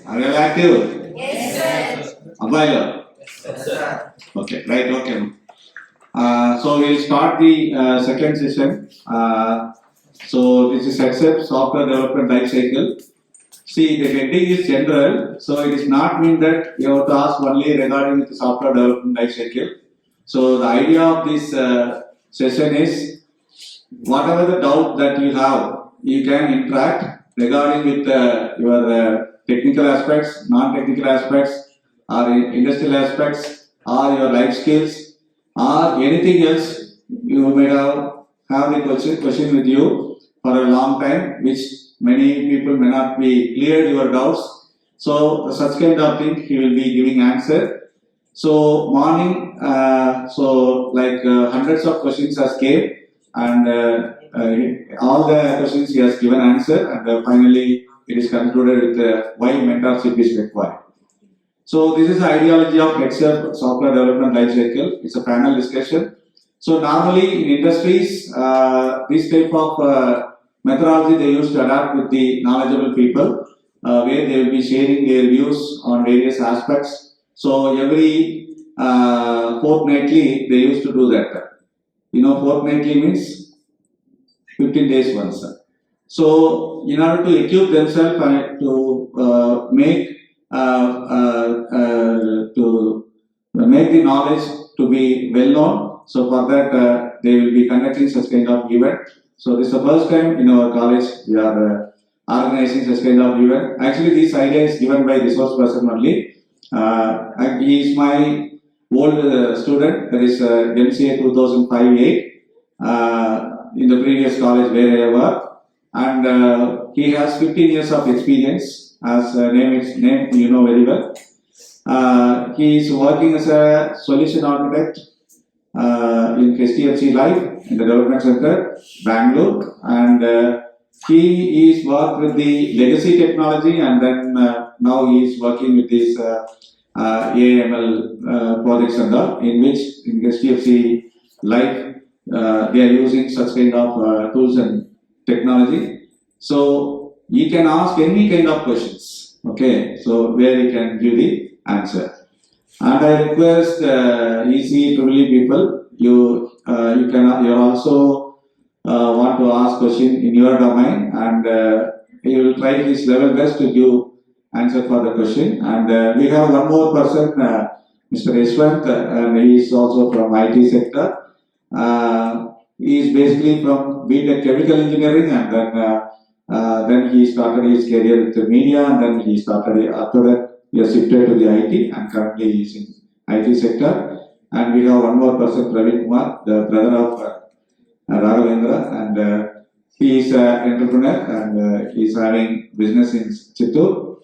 Are you all active? Yes, sir. Available? Yes, sir. Okay, right, okay. So we'll start the second session. So this is accept software development life cycle. See, the heading is general, so it is not mean that you have to ask only regarding the software development life cycle. So the idea of this session is whatever the doubt that you have, you can interact regarding with your technical aspects, non-technical aspects, or industrial aspects, or your life skills, or anything else you may have the question with you for a long time, which many people may not be cleared your doubts. So such kind of thing he will be giving answer. So morning, hundreds of questions has came, and all the questions he has given answer, and finally it is concluded with why mentorship is required. So this is the ideology of Excel software development life cycle. It's a panel discussion. So normally in industries, this type of methodology they used to adapt with the knowledgeable people, where they will be sharing their views on various aspects. So every fortnightly they used to do that. You know, fortnightly means 15 days once. So in order to equip themselves and to make the knowledge to be well known, so for that they will be conducting such kind of event. So this is the first time in our college we are organizing such kind of event. Actually, this idea is given by resource person only. He is my old student, that is MCA 2005-8 in the previous college where I worked, and he has 15 years of experience as name you know very well. He is working as a solution architect in HDFC Life in the development center, Bangalore, and he is worked with the legacy technology, and then now he is working with this AML projects and all, in which in HDFC Life they are using such kind of tools and technology. So you can ask any kind of questions, okay? So where you can give the answer. And I request easy to believe people, you also want to ask question in your domain, and you will try his level best to give answer for the question. And we have one more person, Mr. Yashwant, and he is also from IT sector. He is basically from BTech Chemical Engineering, and then he started his career with the media, and then he started after that he has shifted to the IT, and currently he is in IT sector. And we have one more person, Praveen Kumar, the brother of Raghavendra, and he is an entrepreneur, and he is having business in Chittoor.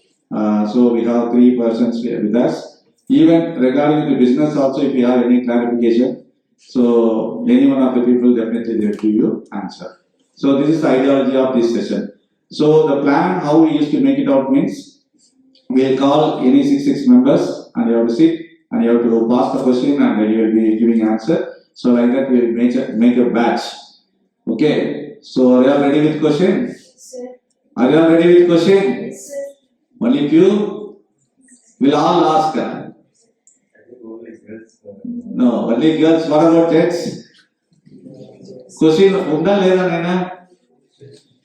So we have three persons with us. Even regarding the business also, if you have any clarification, so any one of the people definitely they will give you answer. So this is the ideology of this session. So the plan, how we used to make it out means, we'll call any 6 members, and you have to sit and you have to pass the question, and then you will be giving answer. So like that we will make a batch. Okay. So are you all ready with question? Yes, sir. Are you all ready with question? Yes, sir. Only few will all ask. No, only girls. What about jets? Question unda leda naina?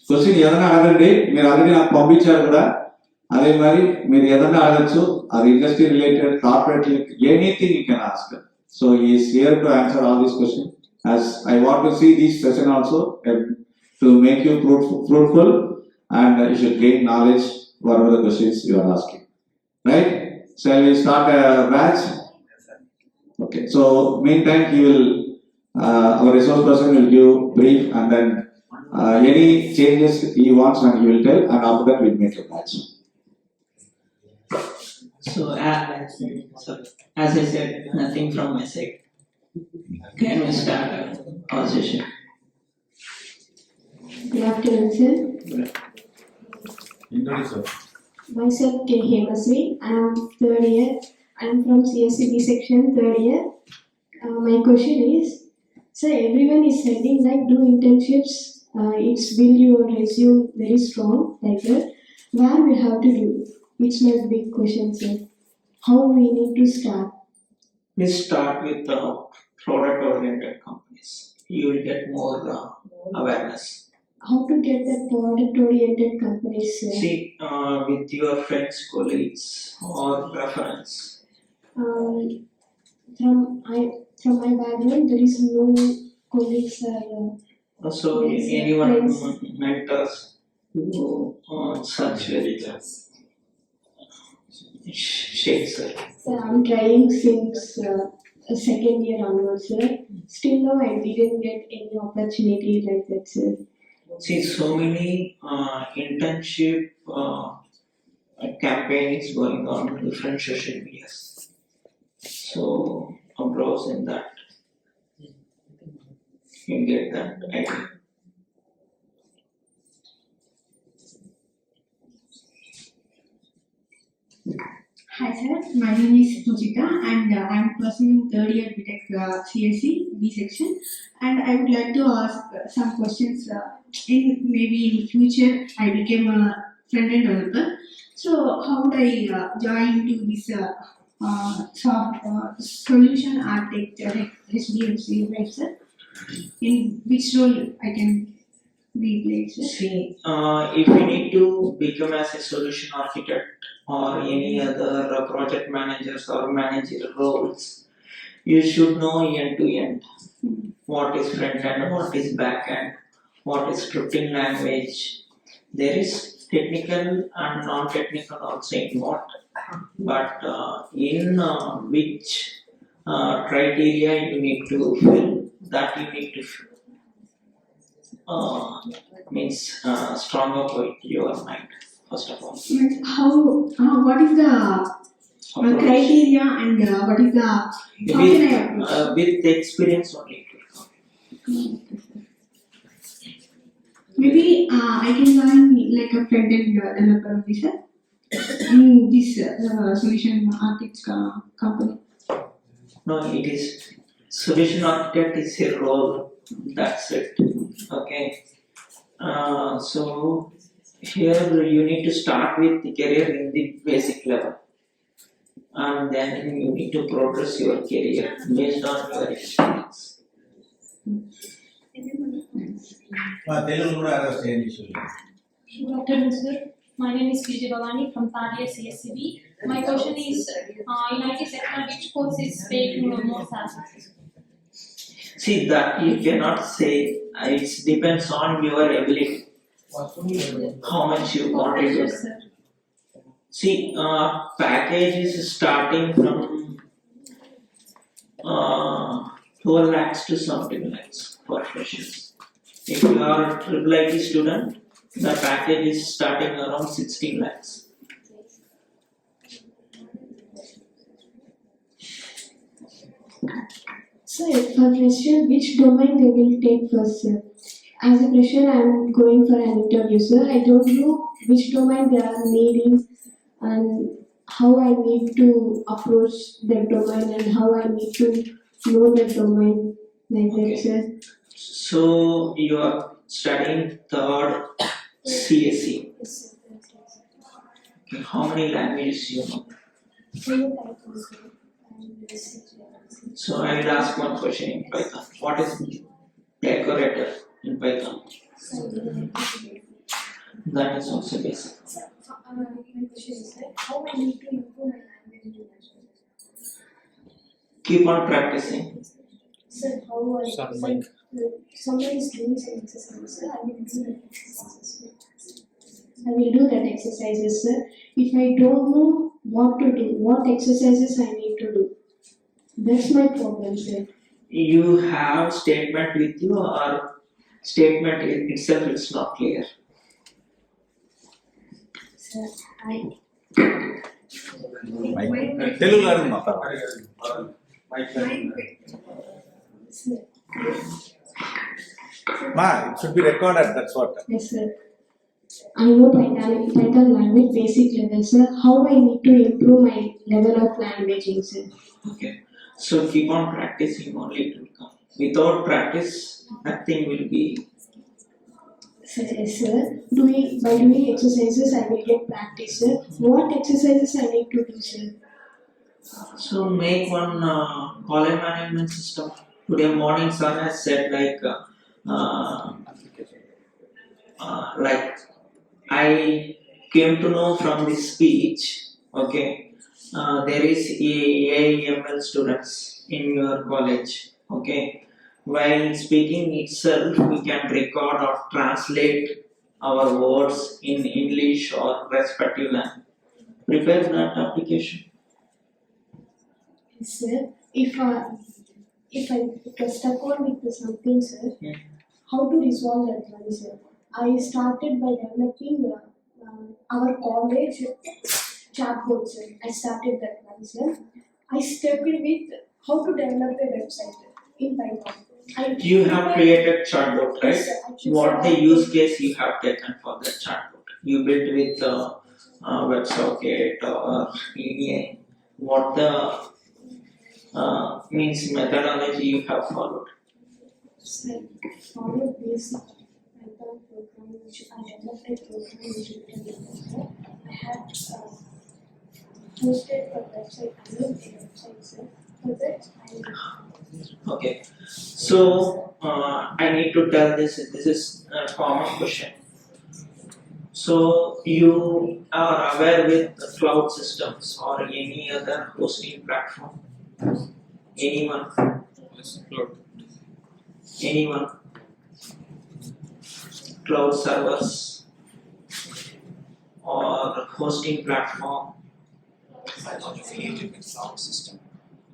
Question ఏదైనా అడగండి, మీరు already నాకు పంపించారు కూడా. అదే మరి మీరు ఏదైనా అడగచ్చు, అది industry related, corporate related, anything you can ask. So he is here to answer all these questions. As I want to see this session also to make you fruitful, and you should gain knowledge whatever the questions you are asking. Right? Shall we start a batch? Okay. So meantime he will our resource person will give brief, and then any changes he wants and he will tell, and after that we will make a batch. So as I said, nothing from my side. Can we start our session? Good afternoon, sir. Introduce sir. Myself K. Hemasri. I am third year. I am from CSCB section, third year. My question is, sir, everyone is sending like do internships. It's build your resume very strong like that. Where we have to do? It's my big question, sir. How we need to start? We start with product-oriented companies. You will get more awareness. How to get that product-oriented companies, sir? See, with your friends, colleagues, or reference. Um, from my background, there is no colleagues or Also, Yes, anyone friends. mentors who such with shakes it. So I'm trying since second year onwards, sir. Still now I didn't get any opportunity like that, sir. See, so many internship campaigns going on different social medias. So, browse in that. You get that idea. Hi sir, my name is Pujita and I am pursuing third year BTech CSC B section, and I would like to ask some questions. In maybe in future I became a front end developer. So how would I join to this solution architecture like HDFC, right sir? In which role I can be played, sir? See, if you need to become as a solution architect or any other project managers or managerial roles, you should know end to end what is front end, what is back end, what is scripting language. There is technical and non-technical also involved, but in which criteria you need to fill, that you need to means stronger for your mind first of all. Like what is the Approach. criteria and what is the how can I approach? With the experience only. Maybe I can join like a front end developer officer in this solution architect company. No, it is solution architect is a role. That's it. Okay. So here you need to start with the career in the basic level, and then you need to progress your career based on your experience. Telugu కూడా arrest చేయండి Good afternoon, sir. My name is PJ Bhavani from Panelist CSCB. My question is, in IT sector, which course is paying more salary? See that you cannot say. It depends on your ability. How much you contribute. Yes, sir. See, package is starting from 12 lakhs to something lakhs for freshers. If you are a triple IT student, the package is starting around 16 lakhs. Sir, for fresher, which domain they will take first, sir? As a fresher, I am going for an interview, sir. I don't know which domain they are needing and how I need to approach that domain and how I need to know that domain like that, Okay. sir. So you are studying third CSC. Okay, how many languages you know? So I will ask one question in Python. What is decorator in Python? That is also basic. My question is that how I need to improve my language in Keep on practicing. Sir, how I somebody is doing some exercises, sir. I will do that exercises. I will do that exercises, sir. If I don't know what to do, what exercises I need to do, that's my problem, sir. You have statement with you or statement itself is not clear. Sir, I తెలుగులో మాట్లాడాలి sir. మా it should be recorded that's what Yes, sir. I know Python language basic level, sir. How I need to improve my level of languaging, sir? Okay. So keep on practicing only it will come. Without practice, nothing will be Yes, sir. By doing exercises, I will get practice, sir. What exercises I need to do, sir? So make one column management system. Today morning sir has said like I came to know from this speech. Okay, there is AIML students in your college. Okay, while speaking itself, we can record or translate our words in English or respective language. Prepare that application. Yes, sir. If I get stuck on with something, sir, Hmm. how to resolve that one, sir? I started by developing our college chatbot, sir. I started that one, sir. I stepped with how to develop a website in Python. You have created chatbot, right? Yes, sir. Actually, What sir, the use case you have taken for the chatbot? You built with WebSocket or EDA. What the means methodology you have followed? Sir, follow basic Python program which I developed a program which you can develop. I had hosted a website, I made a website, sir. For that, Okay. So I need to tell this. This is a common question. So you are aware with the cloud systems or any other hosting platform? Anyone? Anyone? Cloud servers or hosting platform? Sound system.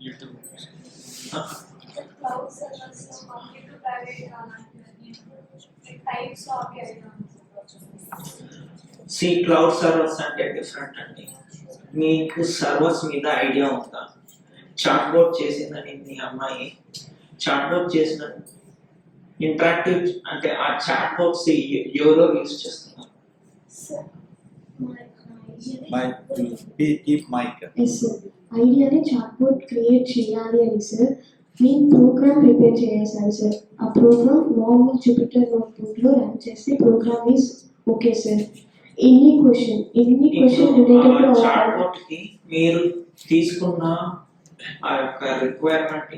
YouTube. The cloud servers is public to private types of See, cloud servers అంటే different అండి. మీకు servers మీద idea ఉందా? Chatbot చేసిందని మీ అమ్మాయి chatbot చేసిన interactive అంటే ఆ చాట్బోట్స్ ఎవరో యూజ్ చేస్తున్నారు. sir, Mic, keep mic. yes, sir. ఐడియాని చాట్బోట్ క్రియేట్ చేయాలి అని సార్ నేను ప్రోగ్రామ్ ప్రిపేర్ చేసేసాను సార్ ఆ ప్రోగ్రామ్ నార్మల్ జూపిటర్ నోట్బుక్లో రన్ చేస్తే program is okay sir any question related to chatbot కి మీరు తీసుకున్న ఆ యొక్క రిక్వైర్మెంట్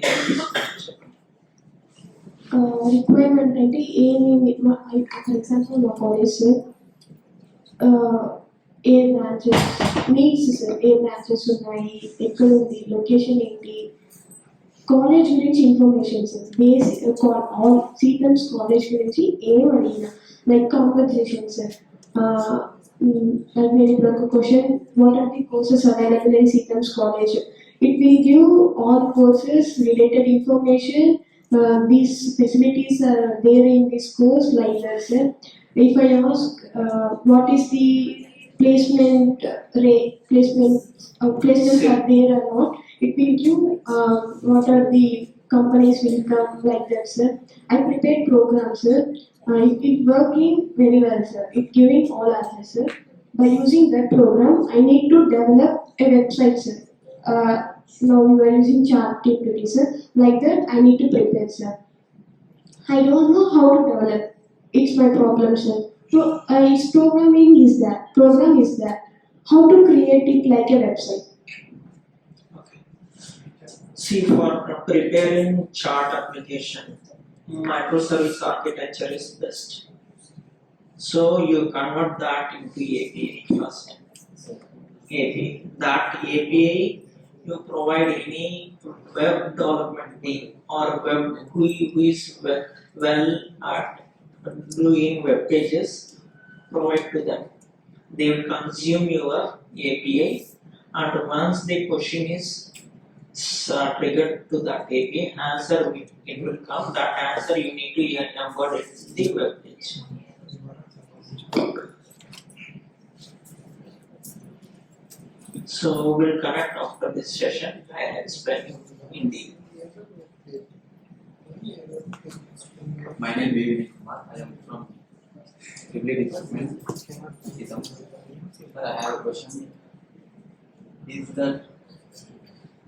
రిక్వైర్మెంట్ అంటే ఏమేమి ఫర్ ఎగ్జాంపుల్ మా కాలేజ్ సార్ ఏ బ్రాంచెస్ నీడ్స్ సార్ ఏ బ్రాంచెస్ ఉన్నాయి ఎక్కడ ఉంది లొకేషన్ ఏంటి కాలేజ్ గురించి information sir basic all SITAMS college గురించి ఏం అడిగినా లైక్ కాన్వర్జేషన్ సార్ నేను ఇప్పుడు ఒక question what are the courses available in SITAMS college it will give all courses related information these facilities are there in this course like that sir. If I ask what is the placement rate, placements are there or not, it will give what are the companies will come like that sir. I prepared programs sir. It working very well sir. It giving all answers sir. By using that program, I need to develop a website sir. Now we are using ChatGPT sir. Like that, I need to prepare sir. I don't know how to develop. It's my problem sir. So, its programming is that. Program is that. How to create it like a website. Okay. See, for preparing chart application, microservice architecture is best. So you convert that into API first. API. That API you provide any web development team or web who is well at doing web pages, provide to them. They will consume your API, and once the question is triggered to that API, answer it will come. That answer you need to embed it in the web page. So we'll connect after this session. I will explain in detail. My name is Vivek Kumar. I am from Civil Department. Sir, I have a question. Is that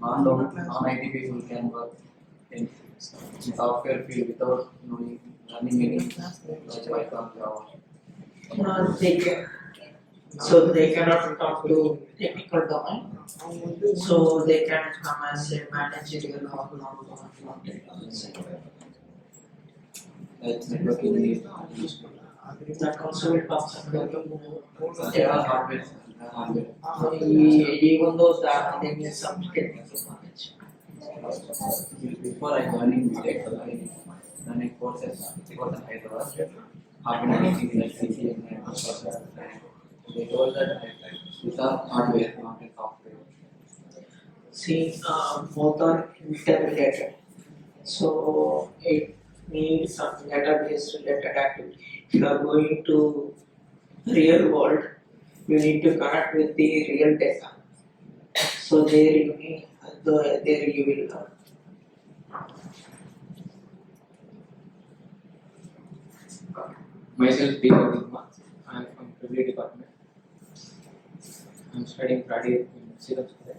non-IT people can work in software field without knowing learning any Python, Java. They can, so they cannot come to technical domain. So they can come as a managerial or non-technical side. Like networking is useful. That also will comes under They are hardware. even though that they need some technical knowledge. Before I joining BTech, I done a courses in Hyderabad. Hardware anything like CCN and processor. They told that these are hardware, not a software. See, both are interrelated. So it needs some database related activity. If you are going to real world, you need to connect with the real data. So there you need, there you will learn. Myself, P. Raghavendra. I am from Privilege Department. I am studying Friday in Civil School.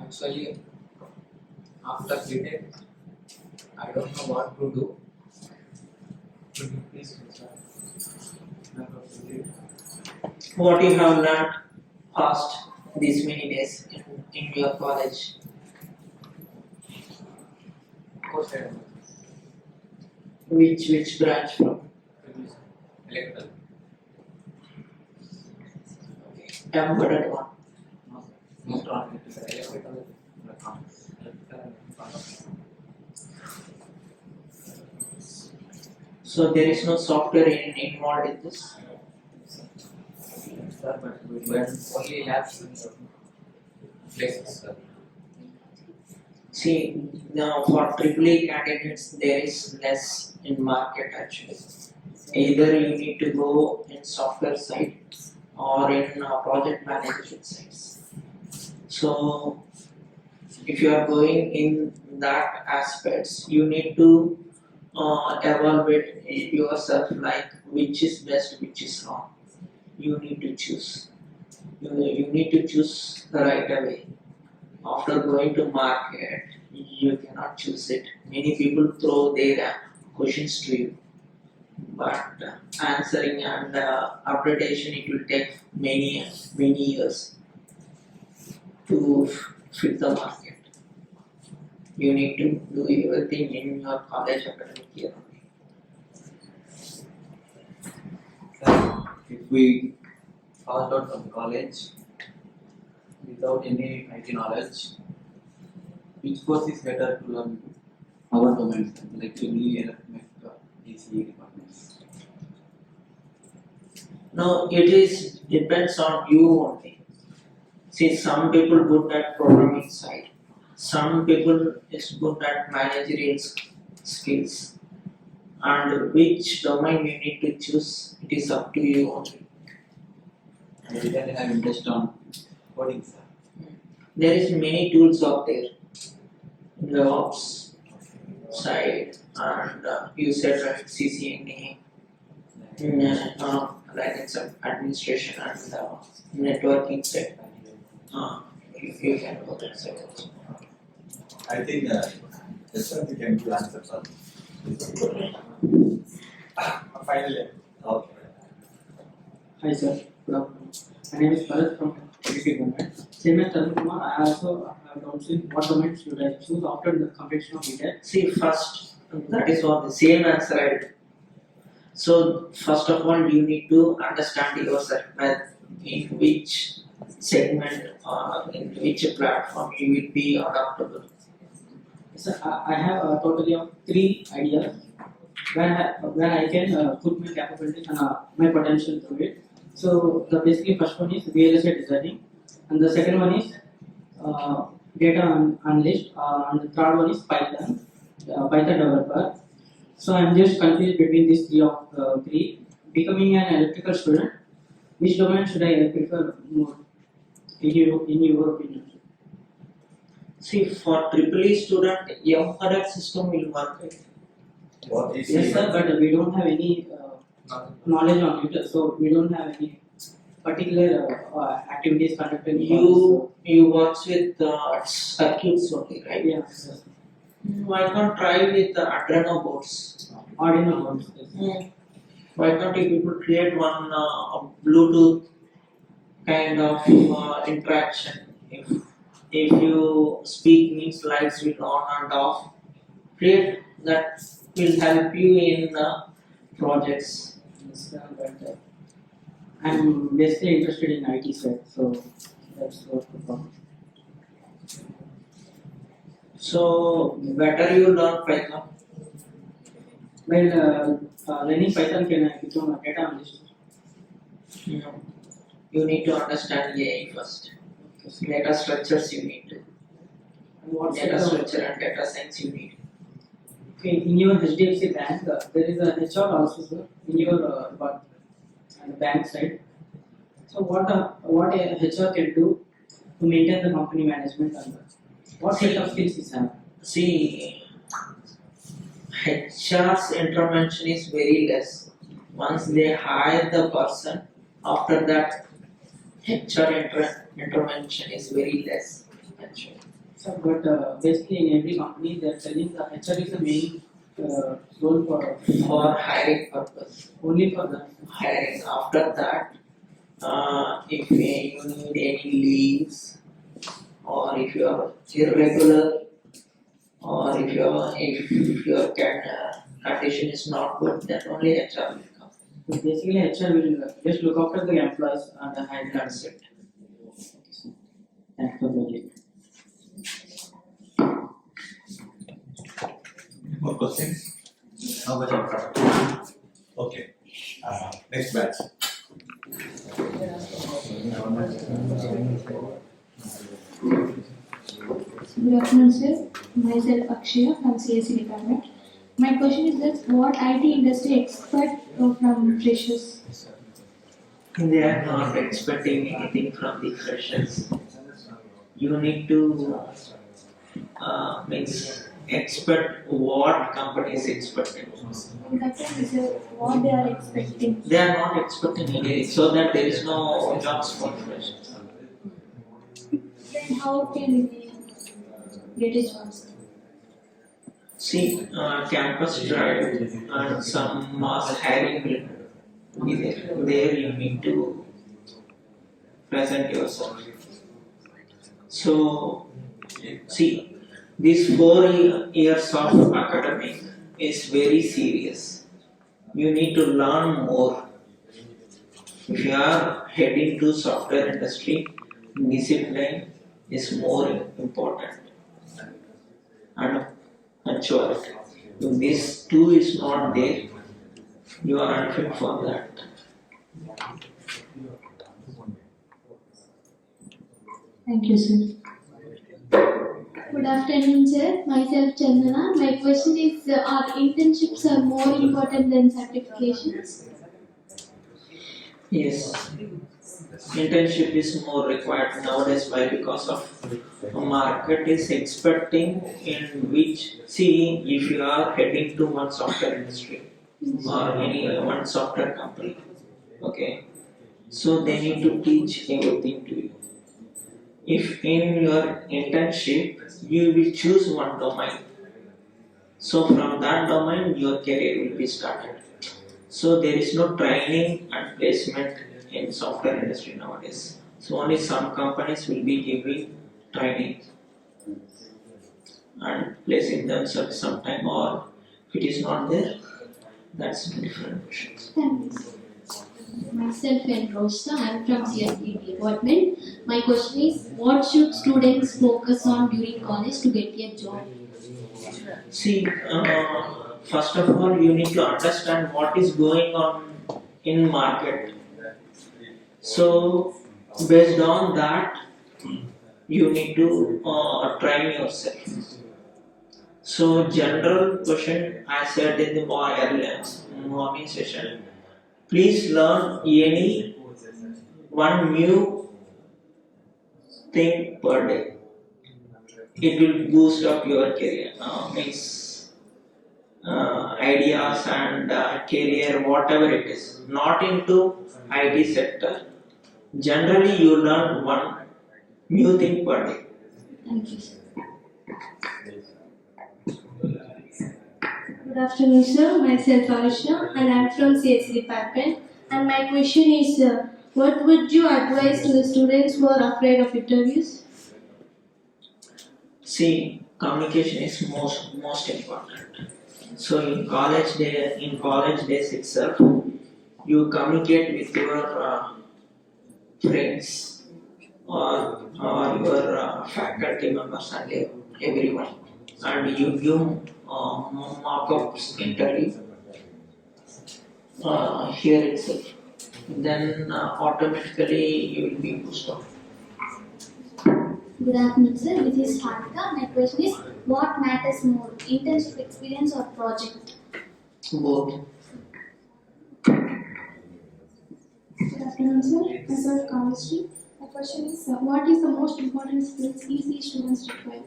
Actually, after BTech, I don't know what to do. Could you please answer? What you have learned past these many days in your college? Course I am Which branch from? electrical. Embedded one. Most on electrical. So there is no software involved in this. Sir, but we learn only labs in places, sir. See, now for AAA candidates, there is less in market actually. Either you need to go in software side or in project management sides. So, if you are going in that aspects, you need to evaluate yourself like which is best, which is wrong. You need to choose. You need to choose right away. After going to market, you cannot choose it. Many people throw their questions to you, but answering and updatation it will take many years to fit the market. You need to do everything in your college academic year. Sir, if we passed out from college without any IT knowledge, which course is better to learn our domains like civil, electronic, ECE departments? No, it is depends on you only. See, some people good at programming side, some people is good at managerial skills, and which domain you need to choose, it is up to you only. I didn't have interest on coding, sir. There is many tools out there in the ops side, and you said right, CCNA, like it's administration and networking side. You can go that side also. I think this one we can give answer for. Finally, okay. Hi sir, good afternoon. My name is Bharat from HDFC Government. Same as Tarun Kumar, I also have doubts in what domain should I choose after the completion of BTech. See, first, that is what the same answer I did. So, first of all, you need to understand yourself, in which segment or in which platform you will be adaptable. Sir, I have a totally of 3 ideas where I can put my capabilities and my potential through it. So, the basically first one is real estate designing, and the second one is data analyst, and the third one is Python developer. So I'm just confused between these three. Becoming an electrical student, which domain should I prefer more? In your opinion? See, for AAA student, embedded system will work. What is Yes, sir, but we don't have any knowledge on it, so we don't have any particular activities conducted. You work with circuits only, right? Yeah. Sir. Why not try with the Adreno boards? Arduino boards. Why can't you people create one Bluetooth kind of interaction? If you speak means lights will on and off. Create that will help you in projects. Yes, but I'm basically interested in IT side, so that's what the problem. So better you learn Python. Well, learning Python can become a data analyst. You need to understand AI first. Data structures you need to. And what's Data the structure and data science you need. okay, in your HDFC bank, there is a HR also, sir, in your bank side. So what a HR can do to maintain the company management and what set of skills is have? See, HR's intervention is very less. Once they hire the person, after that intervention is very less. Actually. So, but basically in every company they are telling the HR is the main role For hiring purpose. only for the Hiring. After that, if you need any leaves, or if you are irregular, or if your condition is not good, then only HR will come. so basically HR will just look after the employees and the hire. That's it. Thanks for the More questions? How much of time? Okay. Next batch. Good afternoon, sir. Myself Akshaya from CSC department. My question is that what IT industry expect from freshers? They are not expecting anything from the freshers. You need to expect what company is expecting. That is what they are expecting. They are not expecting anything, so that there is no jobs for freshers. Then how can we get a chance? See, campus drive and some mass hiring will be there. There you need to present yourself. So, see, these 4 years of academic is very serious. You need to learn more. If you are heading to software industry, discipline is more important. And maturity. If this 2 is not there, you are unfit for that. Thank you, sir. Good afternoon, sir. Myself Chandana. My question is: are internships are more important than certifications? Yes. Internship is more required nowadays. Why? Because of market is expecting in which, see, if you are heading to one software industry or any one software company, okay, so they need to teach everything to you. If in your internship you will choose one domain, so from that domain your career will be started. So there is no training and placement in software industry nowadays. So only some companies will be giving training and placing themselves sometime, or if it is not there, that's a different question. Thanks. Myself and Rosa. I am from CSP department. My question is: what should students focus on during college to get a job? See, first of all, you need to understand what is going on in market. So, based on that, you need to train yourself. So, general question I said in the morning session. Please learn any one new thing per day. It will boost up your career. Ideas and career, whatever it is. Not into IT sector. Generally, you learn one new thing per day. Thank you, sir. Good afternoon, sir. Myself Arisha, and I'm from CSC Papen. And my question is, what would you advise to the students who are afraid of interviews? See, communication is most important. So in college days itself, you communicate with your friends or your faculty members and everyone, and you give mock-ups interview here itself. Then automatically you will be pushed off. Good afternoon, sir. This is Harika. My question is, what matters more, internship experience or project? Both. Good afternoon, sir. Myself, chemistry. My question is, what is the most important skills EC students require?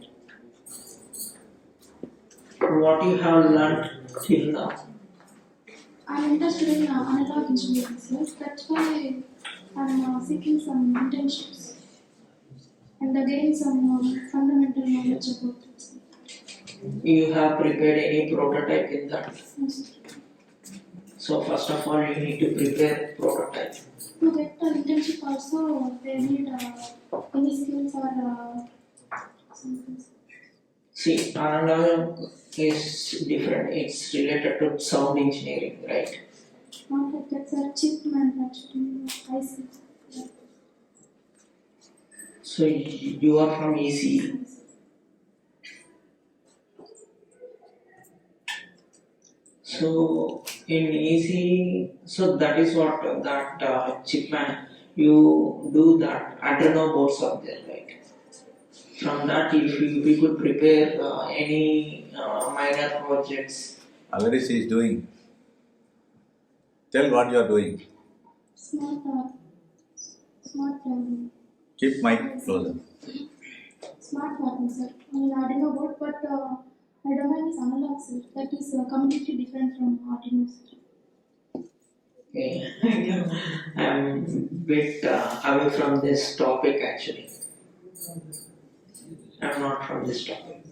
What you have learned till now. I'm interested in analog engineering, sir. That's why I'm seeking some internships and gain some fundamental knowledge about it. Sir. You have prepared any prototype in that. Yes. So first of all, you need to prepare prototype. To get an internship also, they need any skills or something. See, analog is different. It's related to sound engineering, right? Not like that's a chip manufacturing. I see. Yeah. So you are from EC. So in EC, so that is what that chip man, you do that Adreno boards are there, right? From that, if we could prepare any minor projects. Already she is doing. Tell what you are doing. Smart Keep mic closer. smart farming, sir. I don't know about, but my domain is analog, sir. That is completely different from Arduino, sir. Okay, I'm a bit away from this topic actually. I'm not from this topic.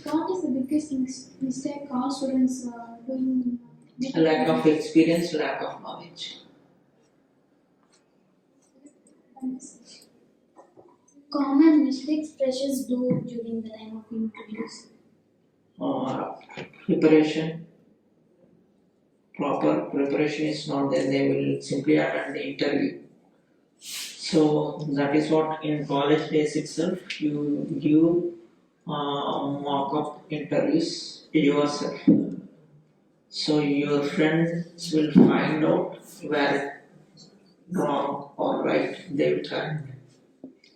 What is the biggest mistake all students doing? Lack of experience, lack of knowledge. Common mistakes freshers do during the time of interviews. Preparation. Proper preparation is not there, they will simply attend the interview. So that is what in college days itself you give mock-up interviews yourself. So your friends will find out where wrong or right they will correct.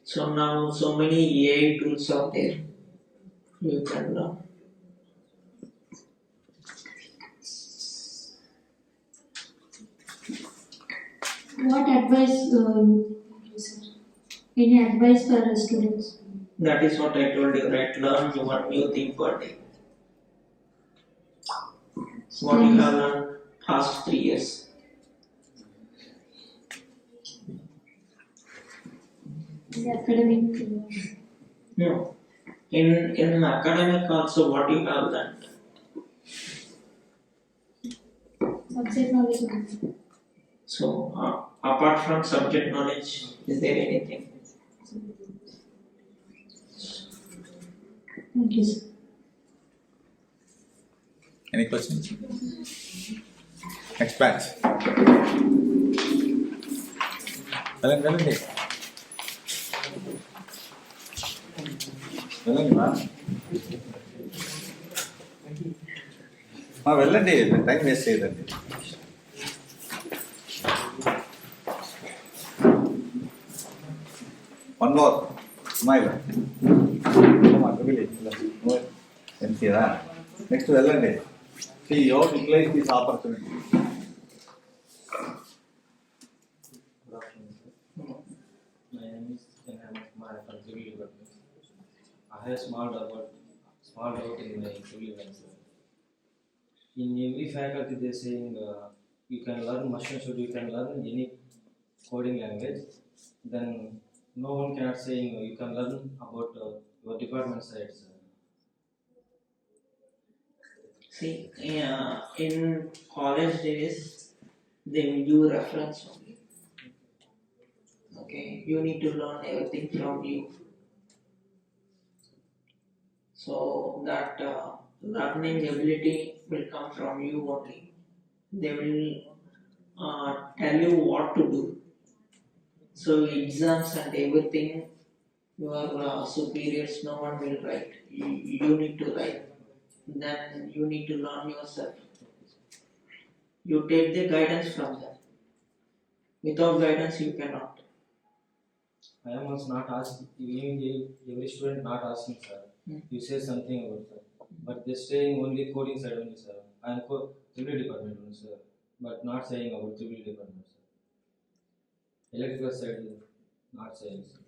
So now so many AI tools are there. You can What advice, sir? Any advice for students? that is what I told you, right? Learn one new thing per day. What you have learned past 3 years. The academic. No. In academic also what you have learned. Subject knowledge. So apart from subject knowledge, is there anything? Thank you, sir. Any questions? Next batch. వెళ్ళండి వెళ్ళండి time waste చేయదండి. One more. Smile. ఎంసీరా next వెళ్ళండి. See, you have to utilize this opportunity. My name is Kumar from civil department. I have small doubt in my civil answer. In every faculty they are saying you can learn machine code, you can learn any coding language. Then no one cannot say you can learn about your department sides. See, in college days, they will give reference only. Okay, you need to learn everything from you. So that learning ability will come from you only. They will tell you what to do. So exams and everything, your superiors, no one will write. You need to write. Then you need to learn yourself. You take the guidance from them. Without guidance, you cannot. I am also not asking, even every student not asking, sir. You say something about sir, but they saying only coding side only, sir. I am civil department only, sir, but not saying about civil department, sir. Electrical side, not saying, sir.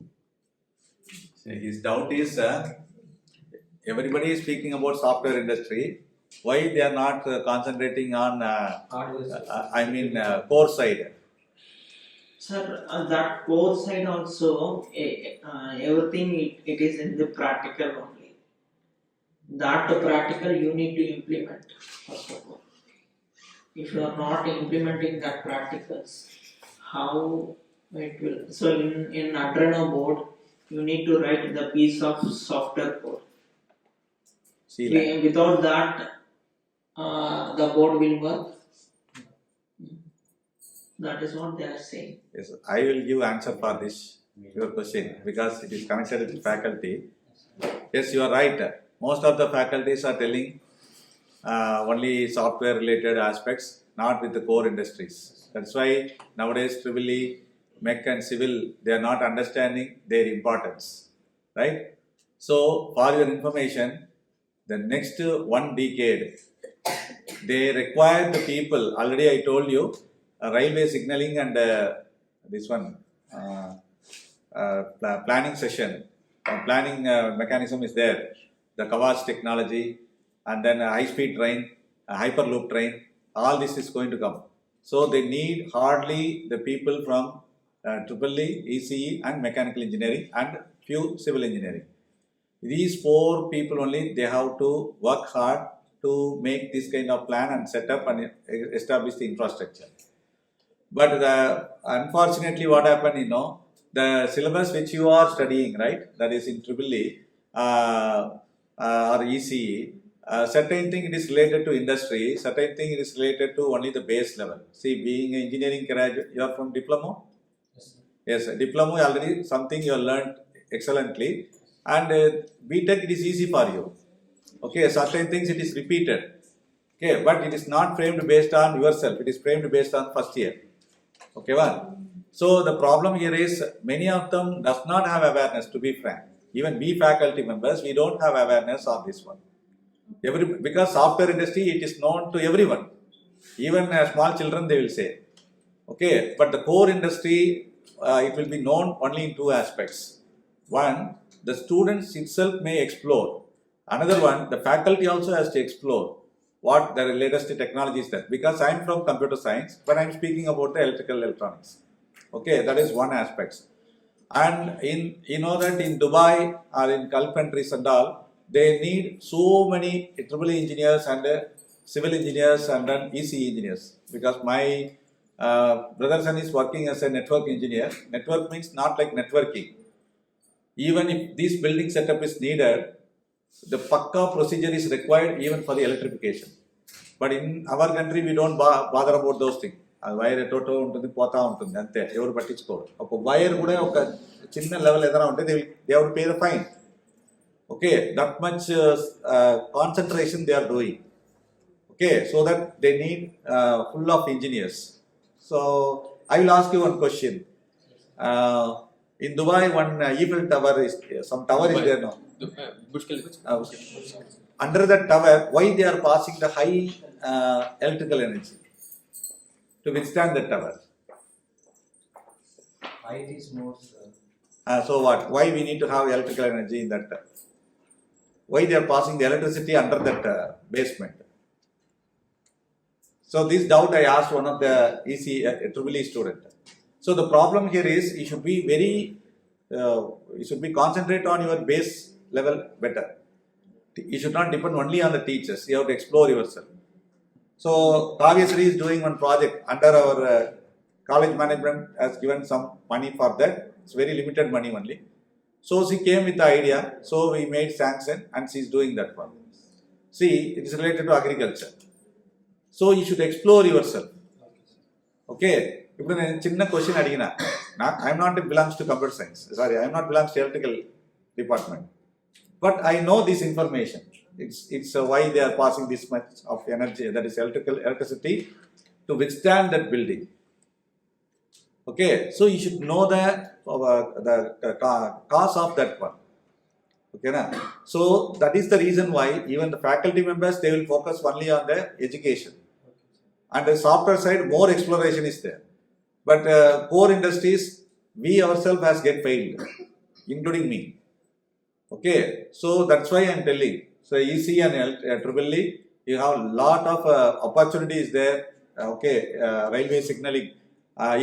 So his doubt is everybody is speaking about software industry. Why they are not concentrating on core side? Sir, that core side also, everything it is in the practical only. That practical you need to implement first of all. If you are not implementing that practicals, how it will? So in Arduino board, you need to write the piece of software code. Without that, the board will work. That is what they are saying. Yes, I will give answer for this your question because it is connected with faculty. Yes, you are right. Most of the faculties are telling only software related aspects, not with the core industries. That's why nowadays EEE, Mech and Civil, they are not understanding their importance, right? So for your information, the next 1 decade, they require the people, already I told you, railway signaling and this one, planning session, planning mechanism is there, the Kavach technology, and then a high-speed train, a hyperloop train, all this is going to come. So they need hardly the people from EEE, ECE and mechanical engineering and few civil engineering. These 4 people only, they have to work hard to make this kind of plan and set up and establish the infrastructure. But unfortunately what happened, the syllabus which you are studying, right, that is in EEE or ECE, certain thing it is related to industry, certain thing it is related to only the base level. See, being an engineering graduate, you are from diploma? Yes, diploma already something you have learned excellently, and BTech it is easy for you. Okay, certain things it is repeated. Okay, but it is not framed based on yourself, it is framed based on first year. Okay, one. So the problem here is many of them does not have awareness, to be frank. Even we faculty members, we don't have awareness on this one. Because software industry, it is known to everyone. Even small children, they will say. Okay, but the core industry, it will be known only in 2 aspects. One, the students itself may explore. Another one, the faculty also has to explore what the latest technology is there. Because I am from computer science, but I am speaking about the electrical electronics. Okay, that is one aspect. And you know that in Dubai or in Gulf countries and all, they need so many EEE engineers and civil engineers and then ECE engineers. Because my brother son is working as a network engineer. Network means not like networking. Even if this building setup is needed, the pakka procedure is required even for the electrification. But in our country, we don't bother about those things. Wire toto untundi pota untundi ante evaru pattichukoru. Oka wire kuda oka chinna level edana unte they have to pay the fine. Okay, that much concentration they are doing. Okay, so that they need full of engineers. So I will ask you one question. In Dubai, one Eiffel Tower is some tower is there now. Under that tower, why they are passing the high electrical energy to withstand the tower? Height is more. So what? Why we need to have electrical energy in that? Why they are passing the electricity under that basement? So this doubt I asked one of the EEE student. So the problem here is you should be you should be concentrate on your base level better. You should not depend only on the teachers. You have to explore yourself. So Kavyasri is doing one project under our college management has given some money for that. It's very limited money only. So she came with the idea. So we made sanction and she's doing that one. See, it is related to agriculture. So you should explore yourself. Okay. ఇప్పుడు నేను చిన్న question అడిగిన I'm not belongs to computer science sorry I'm not belongs to electrical department but I know this information it's why they are passing this much of energy, that is electricity, to withstand that building. Okay, so you should know the cause of that one. Okay, na? So that is the reason why even the faculty members, they will focus only on the education. And the software side, more exploration is there. But core industries, we ourselves has get failed, including me. Okay, so that's why I am telling. So EC and EEE, you have a lot of opportunities there. Okay, railway signaling.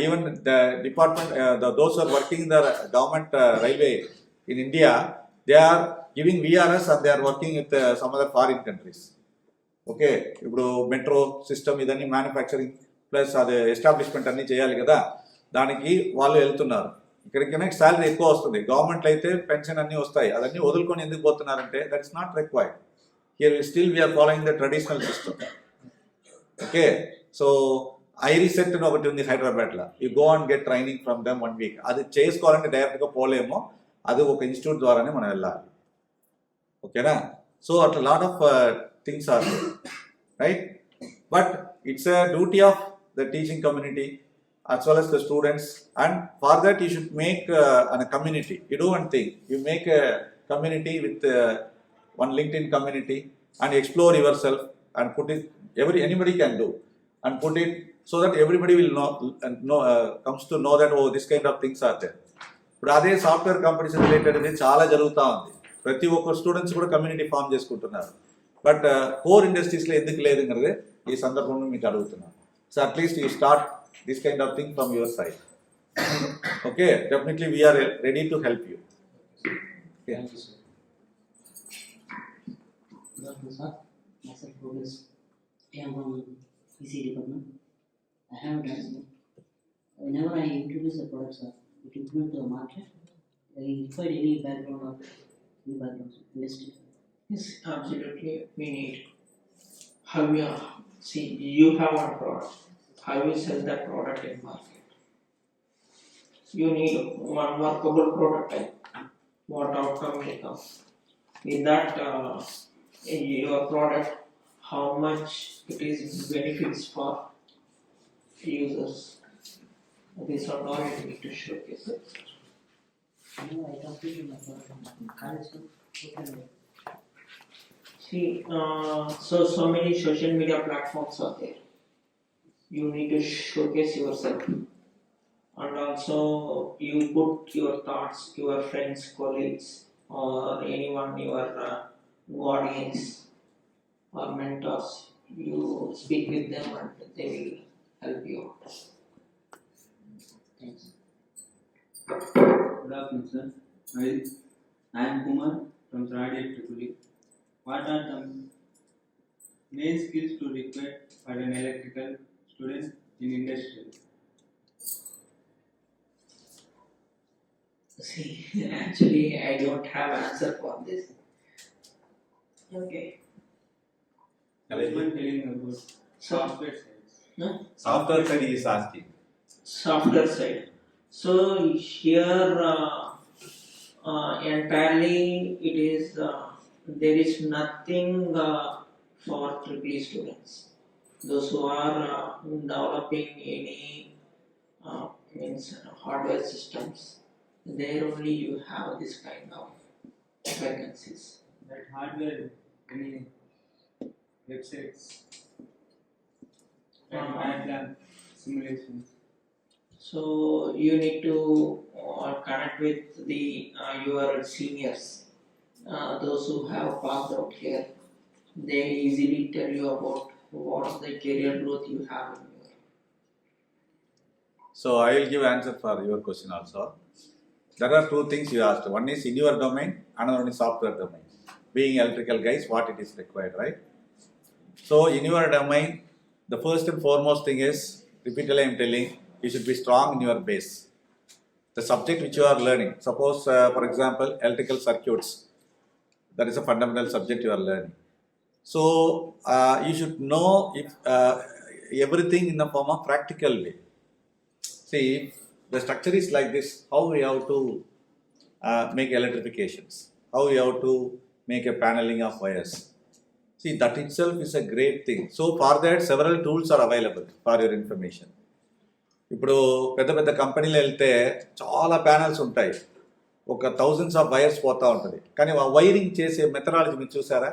Even the department, those who are working in the government railway in India, they are giving VRS and they are working with some other foreign countries. Okay, ఇప్పుడు metro system ఇదన్నీ manufacturing plus అది establishment అన్నీ చేయాలి కదా, దానికి వాళ్ళు వెళ్తున్నారు. ఇక్కడికైనా salary ఎక్కువ వస్తుంది, గవర్నమెంట్లో అయితే పెన్షన్ అన్నీ వస్తాయి, అదన్నీ వదులుకొని ఎందుకు పోతున్నారంటే that is not required. Here still we are following the traditional system. Okay, so IRISET అని ఒకటి ఉంది హైదరాబాద్లో, you go and get training from them 1 week. అది చేసుకోవాలంటే డైరెక్ట్గా పోలేమో, అది ఒక ఇన్స్టిట్యూట్ ద్వారానే మనం వెళ్ళాలి. ఓకేనా, సో అట్లా lot of things are there, right? But it's a duty of the teaching community as well as the students, and for that you should make a community. You do one thing, you make a community with one LinkedIn community and explore yourself and put it, anybody can do, and put it so that everybody will know comes to know that oh, this kind of things are there. ఇప్పుడు అదే software companies related చాలా జరుగుతూ ఉంది, ప్రతి ఒక్క students కూడా community form చేసుకుంటున్నారు. But core ఇండస్ట్రీస్లో ఎందుకు లేదు అన్నదే ఈ సందర్భంలో మీకు అడుగుతున్నాను. So at least you start this kind of thing from your side. Okay, definitely we are ready to help you. Thank you, sir. Good afternoon, sir. Myself, Raghavendra. I am from PC department. I have done something. Whenever I introduce a product, sir, it implement to the market. I require any background or any background industry. Yes, absolutely. We need how you see you have one product. How you sell that product in market. You need one workable prototype. What outcome will come with that in your product? How much it is benefits for users. These are all you need to showcase it. I talked to my college. See, so many social media platforms are there. You need to showcase yourself, and also you put your thoughts, your friends, colleagues, or anyone, your audience or mentors. You speak with them, and they will help you out. Thanks. Good afternoon, sir. I am Kumar from Raghavendra Tripoli. What are the main skills to require for an electrical student in industry? See, actually, I don't have answer for this. Okay. I was telling about software side. No? Software side is asking. Software side. So here entirely it is there is nothing for EEE students. Those who are developing any means hardware systems, there only you have this kind of vacancies. That hardware, any websites and MATLAB simulations. So you need to connect with the your seniors, those who have passed out here. They easily tell you about what the career growth you have in your. So I will give answer for your question also. There are two things you asked. One is in your domain, another one is software domain. being electrical guys, what it is required, right? So in your domain, the first and foremost thing is, repeatedly I am telling, you should be strong in your base. The subject which you are learning, suppose for example, electrical circuits, that is a fundamental subject you are learning. So you should know if, everything in the form of practical way. See, the structure is like this, how we have to make electrifications, how we have to make a paneling of wires. See, that itself is a great thing. So for that, several tools are available for your information. ఇప్పుడు పెద్ద పెద్ద కంపెనీలు వెళ్తే చాలా panels ఉంటాయి, ఒక thousands of wires పోతూ ఉంటుంది, కానీ ఆ వైరింగ్ చేసే మెథడాలజీ మీరు చూసారా?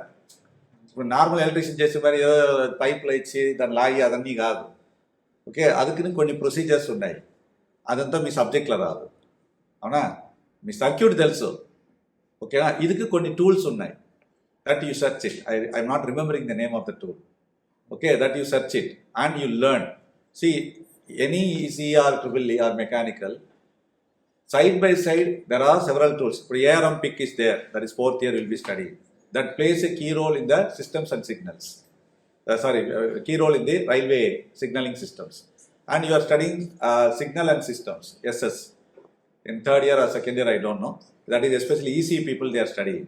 ఇప్పుడు నార్మల్ ఎలక్ట్రీషియన్ చేసే మరి ఏదో పైప్లు ఇచ్చి దాన్ని లాగి అదన్నీ కాదు. ఓకే, அதுக்குன்னு కొన్ని ప్రొసీజర్స్ ఉన్నాయి, అదంతా మీ సబ్జెక్ట్లో రాదు, అవునా? మీ సర్క్యూట్ తెలుసు, ఓకేనా? ఇదికి కొన్ని టూల్స్ ఉన్నాయి, that you search it. I'm not remembering the name of the tool. Okay, that you search it and you learn. See, any EC or EEE or mechanical, side by side there are several tools. ARM PIC is there, that is 4th year will be studying. That plays a key role in the systems and signals. Key role in the railway signaling systems. And you are studying signal and systems, SS. In 3rd year or 2nd year, I don't know. That is especially EC people they are studying.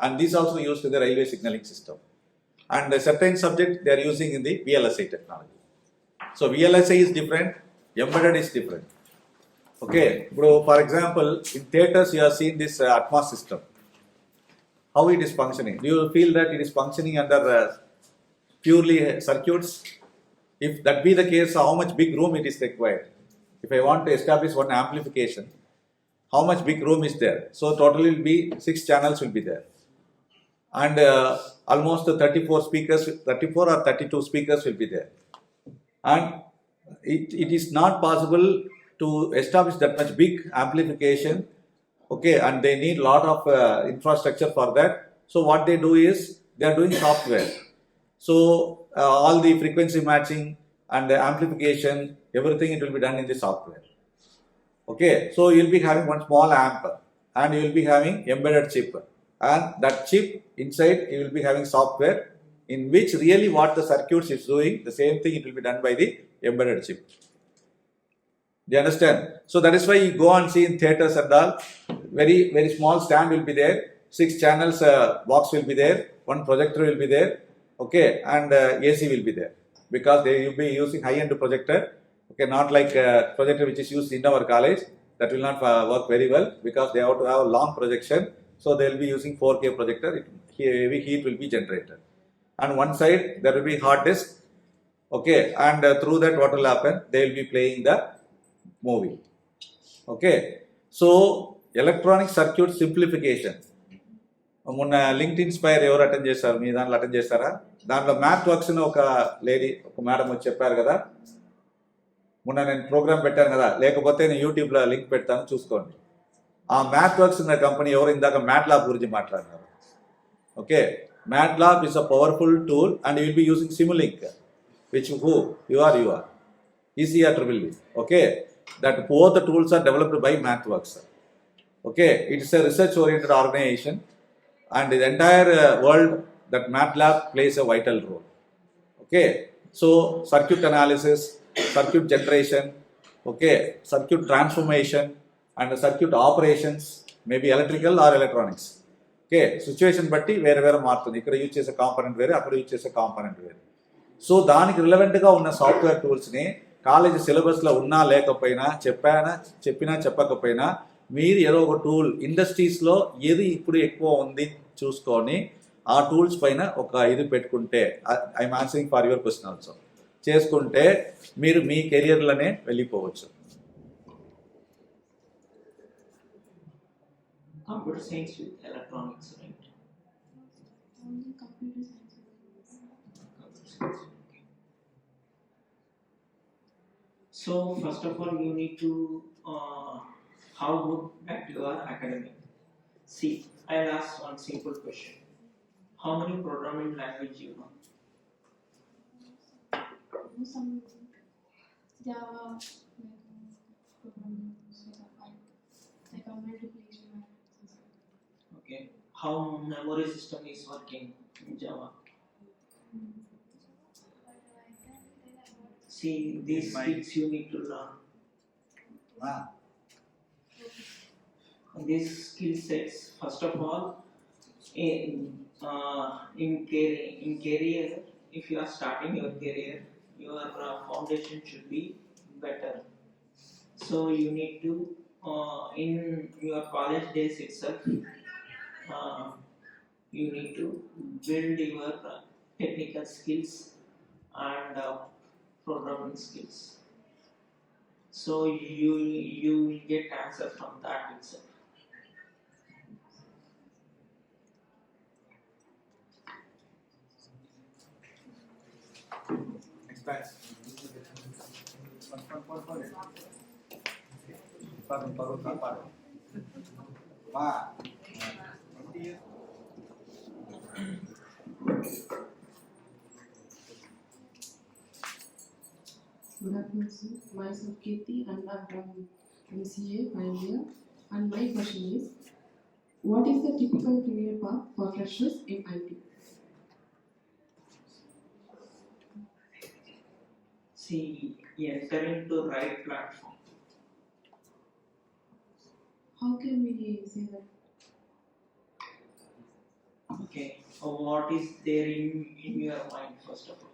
And these also used in the railway signaling system. And a certain subject they are using in the VLSI technology. So VLSI is different, embedded is different. Okay, bro, for example, in theaters you have seen this Atmos system. How it is functioning? Do you feel that it is functioning under purely circuits? If that be the case, how much big room it is required? If I want to establish one amplification, how much big room is there? So totally will be 6 channels will be there. And almost 34 speakers, 34 or 32 speakers will be there. And it is not possible to establish that much big amplification, okay, and they need lot of infrastructure for that. So what they do is, they are doing software. So all the frequency matching and the amplification, everything it will be done in the software. Okay, so you will be having one small amp and you will be having embedded chip. And that chip inside you will be having software in which really what the circuits is doing, the same thing it will be done by the embedded chip. Do you understand? So that is why you go and see in theaters and all, very very small stand will be there, 6 channels box will be there, one projector will be there, okay, and AC will be there, because they will be using high-end projector, okay, not like projector which is used in our college, that will not work very well, because they have to have a long projection. So they will be using 4K projector, heavy heat will be generated. And one side there will be hard disk, okay, and through that what will happen? They will be playing the movie. Okay, so electronic circuit simplification. మొన్న linked inspire ఎవరు attend చేశారు? మీ దాంట్లో attend చేస్తారా? దాంట్లో math works ఒక lady, ఒక madam వచ్చి చెప్పారు కదా, మొన్న నేను ప్రోగ్రామ్ పెట్టాను కదా, లేకపోతే నేను యూట్యూబ్లో లింక్ పెడతాను చూసుకోండి. ఆ మ్యాథ్ వర్క్స్ ఉన్న కంపెనీ ఎవరు ఇందాక మ్యాట్లాబ్ గురించి మాట్లాడినారు. Okay, MATLAB is a powerful tool and you will be using Simulink, which who you are EC or EEE. Okay, that both the tools are developed by MathWorks. Okay, it is a research oriented organization, and the entire world that MATLAB plays a vital role. Okay, so circuit analysis, circuit generation, okay, circuit transformation and circuit operations, maybe electrical or electronics. Okay, situation batti వేరే వేరే మారుతుంది, ఇక్కడ use చేసే component వేరే, అక్కడ use చేసే component వేరే. So దానికి రిలవెంట్గా ఉన్న సాఫ్ట్వేర్ టూల్స్ని కాలేజ్ సిలబస్లో ఉన్నా లేకపోయినా, చెప్పినా చెప్పకపోయినా, మీరు ఏదో ఒక టూల్ ఇండస్ట్రీస్లో ఏది ఇప్పుడు ఎక్కువ ఉంది చూసుకొని ఆ టూల్స్ పైన ఒక ఇది పెట్టుకుంటే, I'm answering for your question also, చేసుకుంటే మీరు మీ కెరియర్లోనే వెళ్ళిపోవచ్చు. Computer science with electronics, right? Only computer science. Computer science. Okay. So first of all, you need to how good at your academic. See, I'll ask one simple question. How many programming language you know? Some Java, like I combine to PHP. Okay. how memory system is working in Java. See, these skills you need to learn. These skill sets, first of all, in career, if you are starting your career, your foundation should be better. So you need to, in your college days itself, you need to build your technical skills and programming skills. So you will get answer from that itself. Next batch. Good afternoon, sir. Myself Kirti and I'm from MCA final year. And my question is, what is the typical career path for freshers in IT? See, enter into right platform. How can we say that? Okay, what is there in your mind first of all?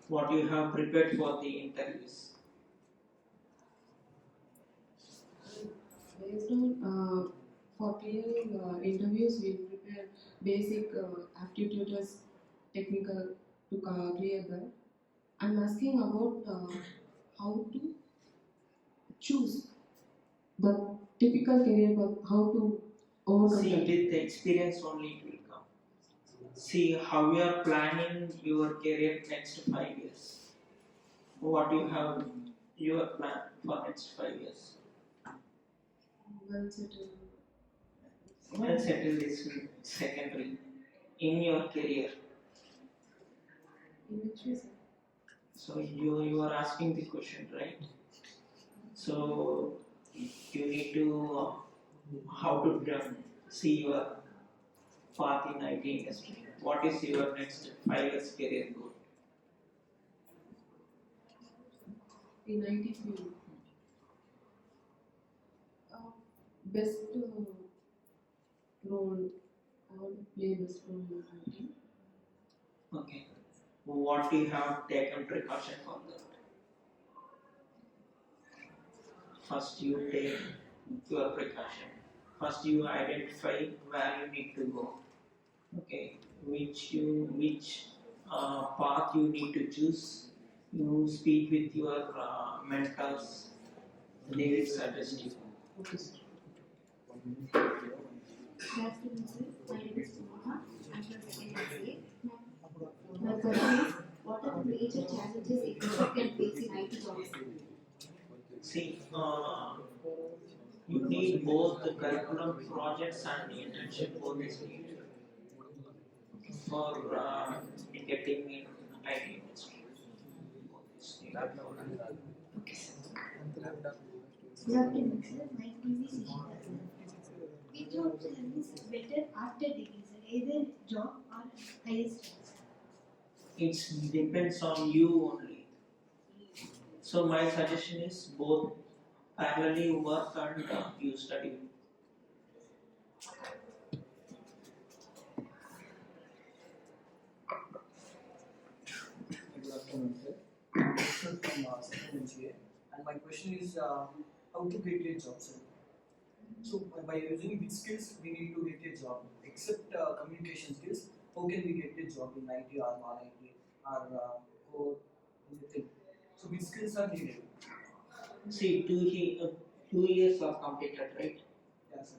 What you have prepared for the interviews? Based on for clearing interviews, we prepare basic aptitude tests, technical to clear that. I'm asking about how to choose the typical career path, how to overcome See, that. with the experience only it will come. See how you are planning your career next 5 years. What you have your plan for next 5 years. Well settled. Well settled is secondary in your career. In which way, sir? So you are asking the question, right? So you need to how to see your path in IT industry. What is your next 5 years career goal? In IT field. Best role, I want to play best role in IT. Okay. What you have taken precaution for that? First you take your precaution. First you identify where you need to go. Okay. Which path you need to choose. You speak with your mentors. They will suggest you. Okay, sir. Good afternoon, sir. My name is Moha. I'm from second MCA. My question is, what are the major challenges a person can face in IT jobs? See, you need both the curriculum projects and the internship, both is needed for getting in IT industry. Okay, sir. Good afternoon, sir. My name is Ishita. Which option is better after degree, sir? Either job or higher studies? It depends on you only. So my suggestion is both parallelly you work and you study. Good afternoon, sir. I'm from second MCA, and my question is how to get a job, sir. So by using which skills we need to get a job, except communication skills, how can we get a job in IT or non-IT or core anything? So which skills are needed? See, 2 years are completed, right? Yes, sir.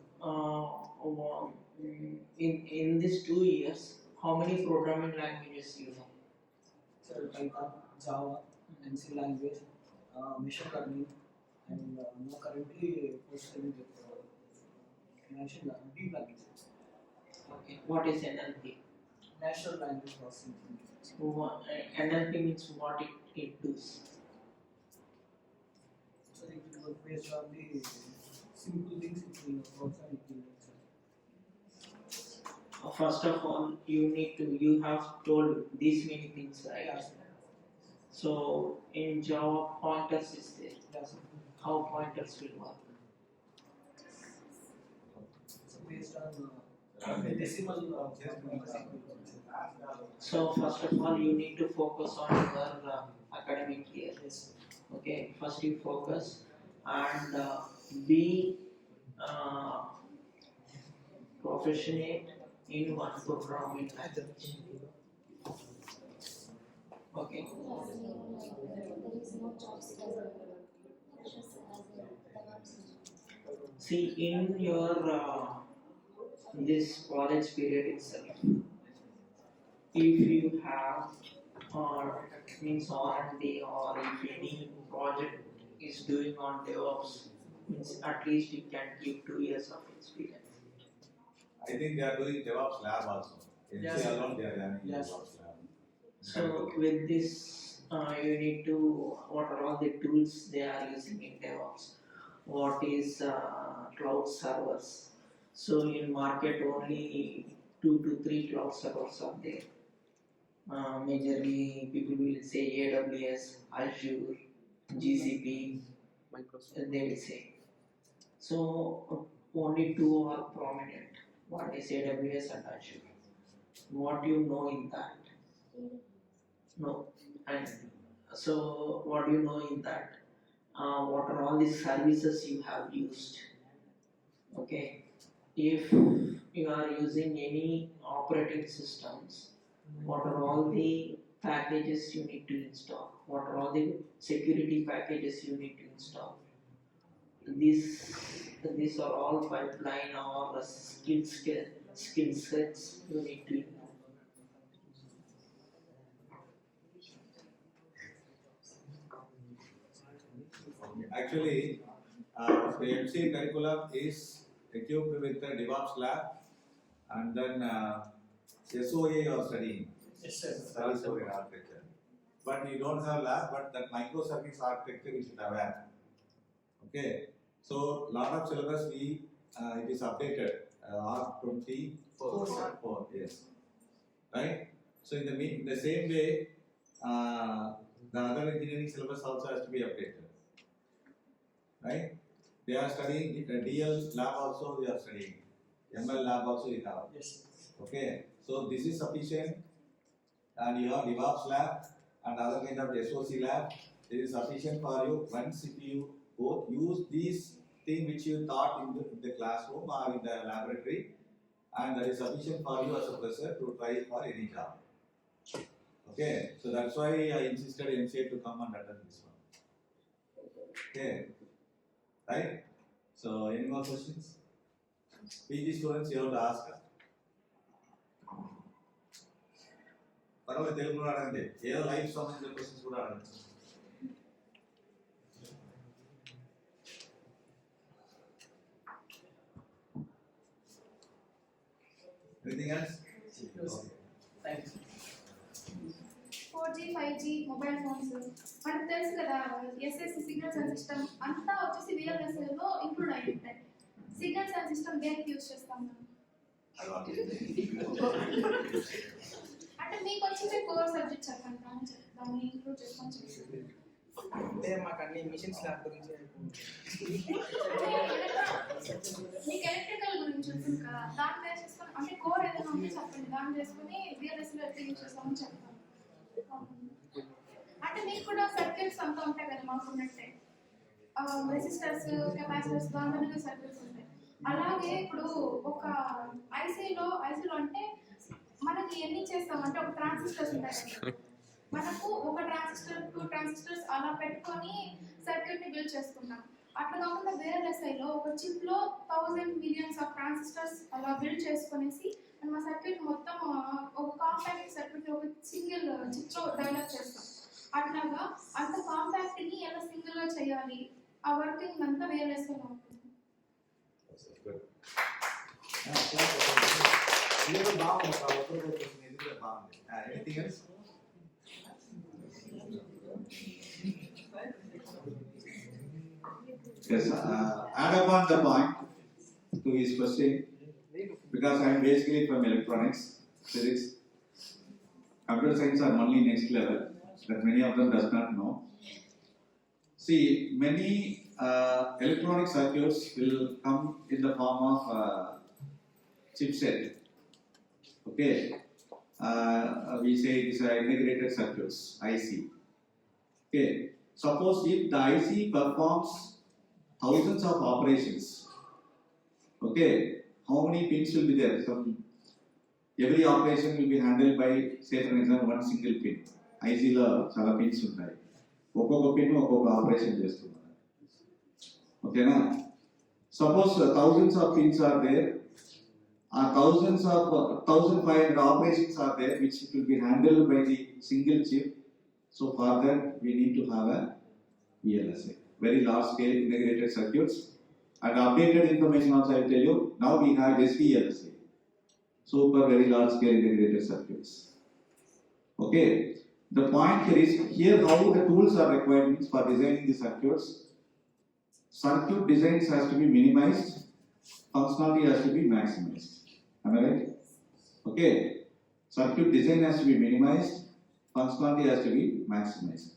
In these 2 years, how many programming languages you know? So Python, Java, and C language, machine learning, and now currently pursuing deep learning. Okay. What is NLP? Natural language processing. NLP means what it does. So it will work based on the simple things it will work and it will work. first of all, you have told these many things, right? So in Java, pointers is there. How pointers will work? So based on decimal So first of all, you need to focus on your academic year. Okay, first you focus and be uh, proficient in one programming language. Okay. See, in your this college period itself, if you have means R&D or if any project is doing on DevOps, means at least you can give 2 years of experience. I think they are doing DevOps lab also. In Yes. alone they are running Yes. DevOps lab. So with this, you need to, what are all the tools they are using in DevOps? What is cloud servers? So in market only 2 to 3 cloud servers are there. Majorly people will say AWS, Azure, GCP, and they will say. So only 2 are prominent. One is AWS and Azure. What you know in that? No. And so what do you know in that? What are all the services you have used? Okay. If you are using any operating systems, what are all the packages you need to install? What are all the security packages you need to install? These are all pipeline or skill sets you need to know. Actually, the MCA curriculum is equipped with the DevOps lab and then SOA you are studying. Yes, sir. Service oriented architecture. But you don't have lab, but that microservice architecture you should aware. Okay. So lot of syllabus it is updated R24, yes. Right? So in the same way, the other engineering syllabus also has to be updated. Right? They are studying DL lab also they are studying. ML lab also you have. Yes. Okay. So this is sufficient, and you have DevOps lab and other kind of SOC lab. It is sufficient for you once if you both use these things which you taught in the classroom or in the laboratory, and that is sufficient for you as a professor to try for any job. Okay, so that's why I insisted MCA to come and attend this one. Okay, right? So any more questions? PG students, you have to ask. పర్వాలేదు తెలుగులో అడగండి ఏదో life సంబంధించిన questions కూడా అడగండి. Anything else? Okay. Thanks. 4G, 5G, mobile phones మనకు తెలుసు కదా ఎస్ఎస్సి సిగ్నల్స్ అండ్ సిస్టమ్ అంతా వచ్చేసి VLSIలో ఇంక్లూడ్ అయి ఉంటాయి. సిగ్నల్స్ అండ్ సిస్టమ్ దేనికి యూజ్ చేస్తాం మనం? అంటే మీకు వచ్చిందే కోర్ సబ్జెక్ట్ చెప్పండి దాన్ని ఇంక్లూడ్ చేసుకొని చేయండి. అంటే మాకు అన్ని మిషన్స్ ల్యాబ్ గురించి మీకు ఎలక్ట్రికల్ గురించి ఉంటుంది కదా దాన్ని బేస్ చేసుకొని అంటే కోర్ ఏదైనా ఉంటే చెప్పండి దాన్ని చేసుకొని VLSIలో ఎట్లా యూజ్ చేస్తామని చెప్తాను. అంటే మీకు కూడా సర్క్యూట్స్ అంతా ఉంటాయి కదా మాకు ఉన్నట్టే రెసిస్టర్స్ కెపాసిటర్స్ దాంట్లో సర్క్యూట్స్ ఉంటాయి. అలాగే ఇప్పుడు ఒక ఐసీలో అంటే మనకి ఎన్ని చేస్తామంటే ఒక ట్రాన్సిస్టర్స్ ఉంటాయి కదా మనకు ఒక ట్రాన్సిస్టర్ 2 ట్రాన్సిస్టర్స్ అలా పెట్టుకొని సర్క్యూట్ ని బిల్డ్ చేసుకుంటాం. అట్లా కాకుండా VLSIలో ఒక చిప్ లో 1000 మిలియన్స్ ఆఫ్ ట్రాన్సిస్టర్స్ అలా బిల్డ్ చేసుకునేసి మా సర్క్యూట్ మొత్తం ఒక కాంపాక్ట్ సర్క్యూట్ ఒక సింగిల్ చిప్ లో డెవలప్ చేస్తాం. అట్లాగా అంత కాంపాక్ట్ ని ఎలా సింగిల్ గా చేయాలి ఆ వర్కింగ్ అంతా VLSIలో ఉంటుంది. Anything else? Yes, add upon the point to his question, because I am basically from electronics, physics. Computer science are only next level that many of them does not know. See, many electronic circuits will come in the form of chipset. Okay, we say it is integrated circuits, IC. Okay, suppose if the IC performs thousands of operations, okay, how many pins will be there? Every operation will be handled by, say for example, one single pin. IC లో చాలా pins ఉంటాయి. ఒక్కొక్క pin ఒక్కొక్క operation చేస్తున్నారు. ఓకేనా? Suppose thousands of pins are there. Thousands of 1,500 operations are there, which will be handled by the single chip. So for that, we need to have a VLSI, very large scale integrated circuits. And updated information also I will tell you. Now we have SVLSI, super very large scale integrated circuits. Okay, the point here is here how the tools are required means for designing the circuits. Circuit designs has to be minimized, functionality has to be maximized. Am I right? Okay, circuit design has to be minimized, functionality has to be maximized.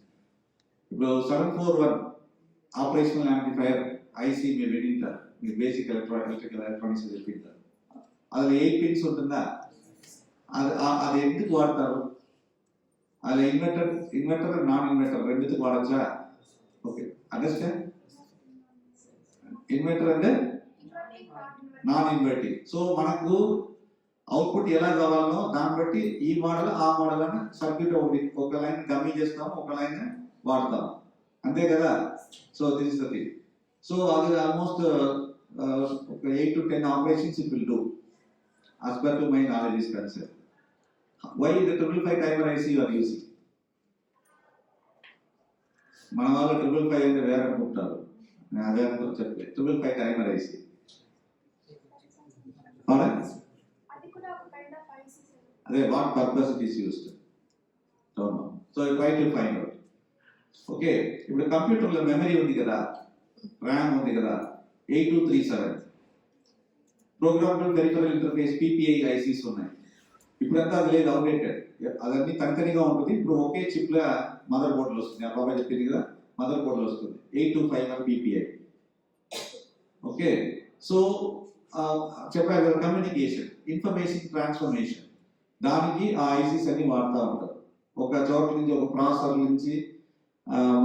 Now 741 operational amplifier IC may be printer, basic electrical electronics is a printer. That's 8 pins ఉంటుందా? అది ఎందుకు వాడతారు? అది inverter non inverter రెండుకు వాడచ్చా? Okay, understand? Inverter అంటే non inverting. So మనకు output ఎలా కావాలనో దాన్ని బట్టి ఈ మోడల్ ఆ మోడల్ అని సర్క్యూట్ ఒక లైన్ డమ్మీ చేస్తాము, ఒక లైన్ వాడతాము, అంతే కదా? So this is the thing. So అది almost 8 to 10 operations it will do as per to my knowledge is concerned. Why the 555 timer IC you are using? మన వాళ్ళు 555 అంటే వేరే అనుకుంటారు, నేను అదే అనుకో చెప్పలే. 555 timer IC అవునా? అదే what purpose it is used. Don't know. So I try to find out. Okay, ఇప్పుడు కంప్యూటర్లో మెమరీ ఉంది కదా, ర్యామ్ ఉంది కదా, 8237 programmable peripheral interface PPI ICs ఉన్నాయి. ఇప్పుడంతా అది లేదు, అవుట్డేటెడ్. అదన్నీ తనితనిగా ఉంటుంది. ఇప్పుడు ఒకే చిప్ లో మదర్ బోర్డులు వస్తుంది. ఆ బాబాయ్ చెప్పింది కదా, మదర్ బోర్డులు వస్తుంది 8251 PPI. ఓకే, సో చెప్పారు కదా, కమ్యూనికేషన్, ఇన్ఫర్మేషన్ ట్రాన్స్ఫర్మేషన్, దానికి ఆ ఐసీస్ అన్ని వాడుతూ ఉంటారు. ఒక చోట నుంచి ఒక ప్రాసెసర్ నుంచి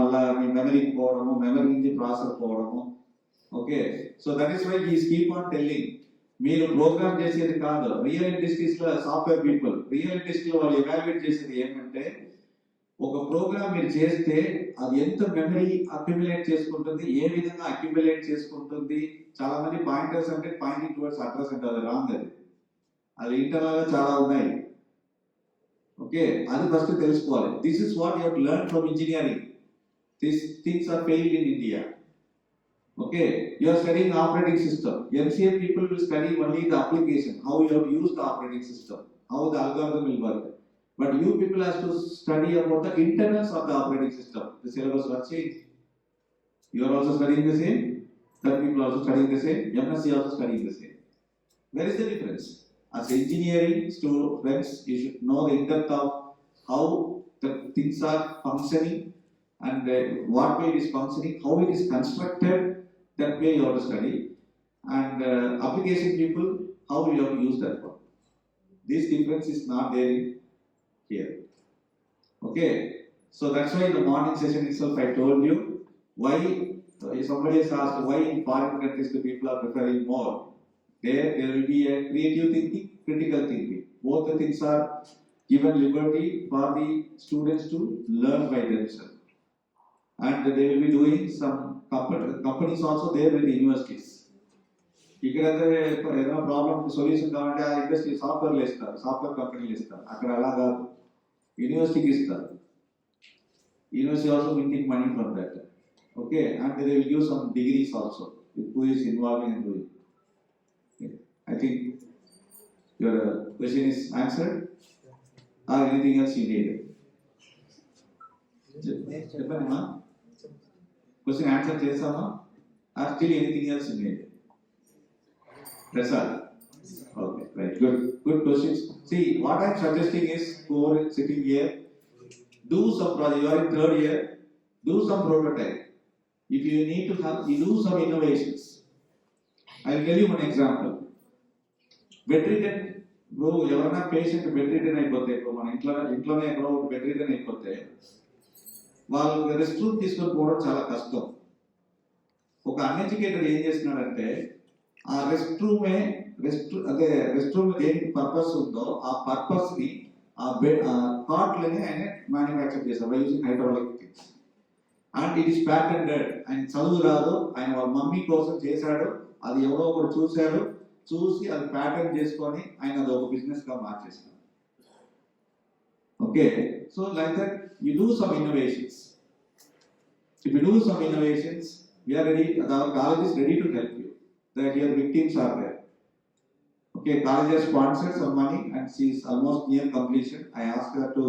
మళ్ళా మీ మెమరీకి పోవడము, మెమరీ నుంచి ప్రాసెసర్ పోవడము. Okay, so that is why he's keep on telling, మీరు ప్రోగ్రామ్ చేసేది కాదు. రియల్ ఇండస్ట్రీస్ లో సాఫ్ట్వేర్ పీపుల్, రియల్ ఇండస్ట్రీలో వాళ్ళు ఎవాల్యుయేట్ చేసేది ఏంటంటే, ఒక ప్రోగ్రామ్ మీరు చేస్తే అది ఎంత మెమరీ అక్యుములేట్ చేసుకుంటుంది, ఏ విధంగా అక్యుములేట్ చేసుకుంటుంది. చాలా మంది పాయింటర్స్ అంటే పాయింటింగ్ టువర్డ్స్ అడ్రస్ అంటే అది రాంగ్. అది ఇంటర్నల్ గా చాలా ఉన్నాయి. ఓకే, అది ఫస్ట్ తెలుసుకోవాలి. This is what you have to learn from engineering. These things are failed in India. Okay, you are studying operating system. MCA people will study only the application, how you have to use the operating system, how the algorithm will work. But you people have to study about the internals of the operating system. The syllabus was changed. You are also studying the same. That people also studying the same. MSc also studying the same. Where is the difference? As engineering students, you should know the in-depth of how the things are functioning and what way it is functioning, how it is constructed. That way you have to study. And application people, how you have to use that one. This difference is not there here. Okay, so that's why in the morning session itself I told you why. Somebody has asked why in foreign countries the people are preferring more. There will be a creative thinking, critical thinking. Both the things are given liberty for the students to learn by themselves. And they will be doing some companies also there with the universities. ఇక్కడ ఏదైనా problem solution కావాలంటే ఆ industry సాఫ్ట్వేర్లు ఇస్తారు, software కంపెనీలు ఇస్తారు. అక్కడ అలా కాదు, యూనివర్సిటీకి ఇస్తారు. University also will take money from that. Okay, and they will give some degrees also who is involving in doing. I think your question is answered or anything else you need? చెప్పండి, question answer చేసామా? Or still anything else you need? That's all. Okay. Right, good questions. See, what I'm suggesting is, who are sitting here, do some project. You are in third year, do some prototype. If you need to have, you do some innovations. I'll tell you one example. Bedridden, bro, ఎవరైనా patient బెడ్రిడెన్ అయిపోతే ఇప్పుడు మన ఇంట్లోనే ఎక్కడో బెడ్రిడెన్ అయిపోతే వాళ్ళు rest room తీసుకొని పోవడం చాలా కష్టం. ఒక అన్ఎడ్యుకేటెడ్ ఏం చేస్తున్నాడంటే ఆ రెస్ట్ రూమ్ దేనికి పర్పస్ ఉందో ఆ పర్పస్ ని ఆ బెడ్ కాట్లని ఆయన మ్యానుఫ్యాక్చర్ చేశారు by using hydraulic things. And it is ప్యాటెంటెడ్. ఆయన చదువు రాదు, ఆయన వాళ్ళ మమ్మీ కోసం చేశాడు, అది ఎవరో ఒకడు చూసి అది ప్యాటర్న్ చేసుకొని ఆయన అది ఒక బిజినెస్ గా మార్చేస్తారు. Okay, so like that you do some innovations. If you do some innovations, we are ready, our college is ready to help you. That your victims are there. Okay, college has sponsored some money and she is almost near completion. I asked her to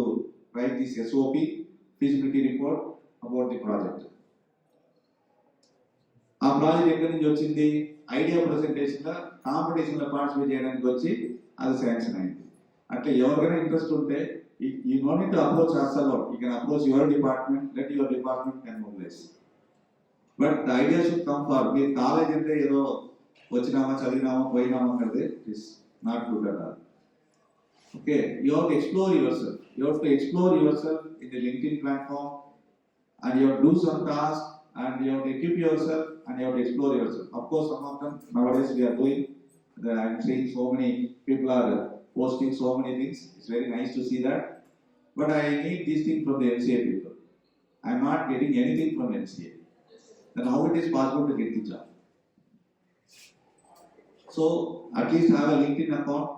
write this SOP, feasibility report about the project. ఆ project ఎక్కడి నుంచి వచ్చింది? Idea presentation లో competition లో participate చేయడానికి వచ్చి అది sanction అయింది. అంటే ఎవరికైనా ఇంట్రెస్ట్ ఉంటే you don't need to approach us alone. You can approach your department, let your department can mobilize. But the idea should come for me. College ante edo vachinama chadivinama poyinama anade is not good at all. Okay, you have to explore yourself. You have to explore yourself in the LinkedIn platform, and you have to do some tasks, and you have to equip yourself, and you have to explore yourself. Of course, some of them nowadays we are doing. I am seeing so many people are posting so many things. It's very nice to see that. But I need this thing from the MCA people. I am not getting anything from MCA. Then how it is possible to get the job? So at least have a LinkedIn account.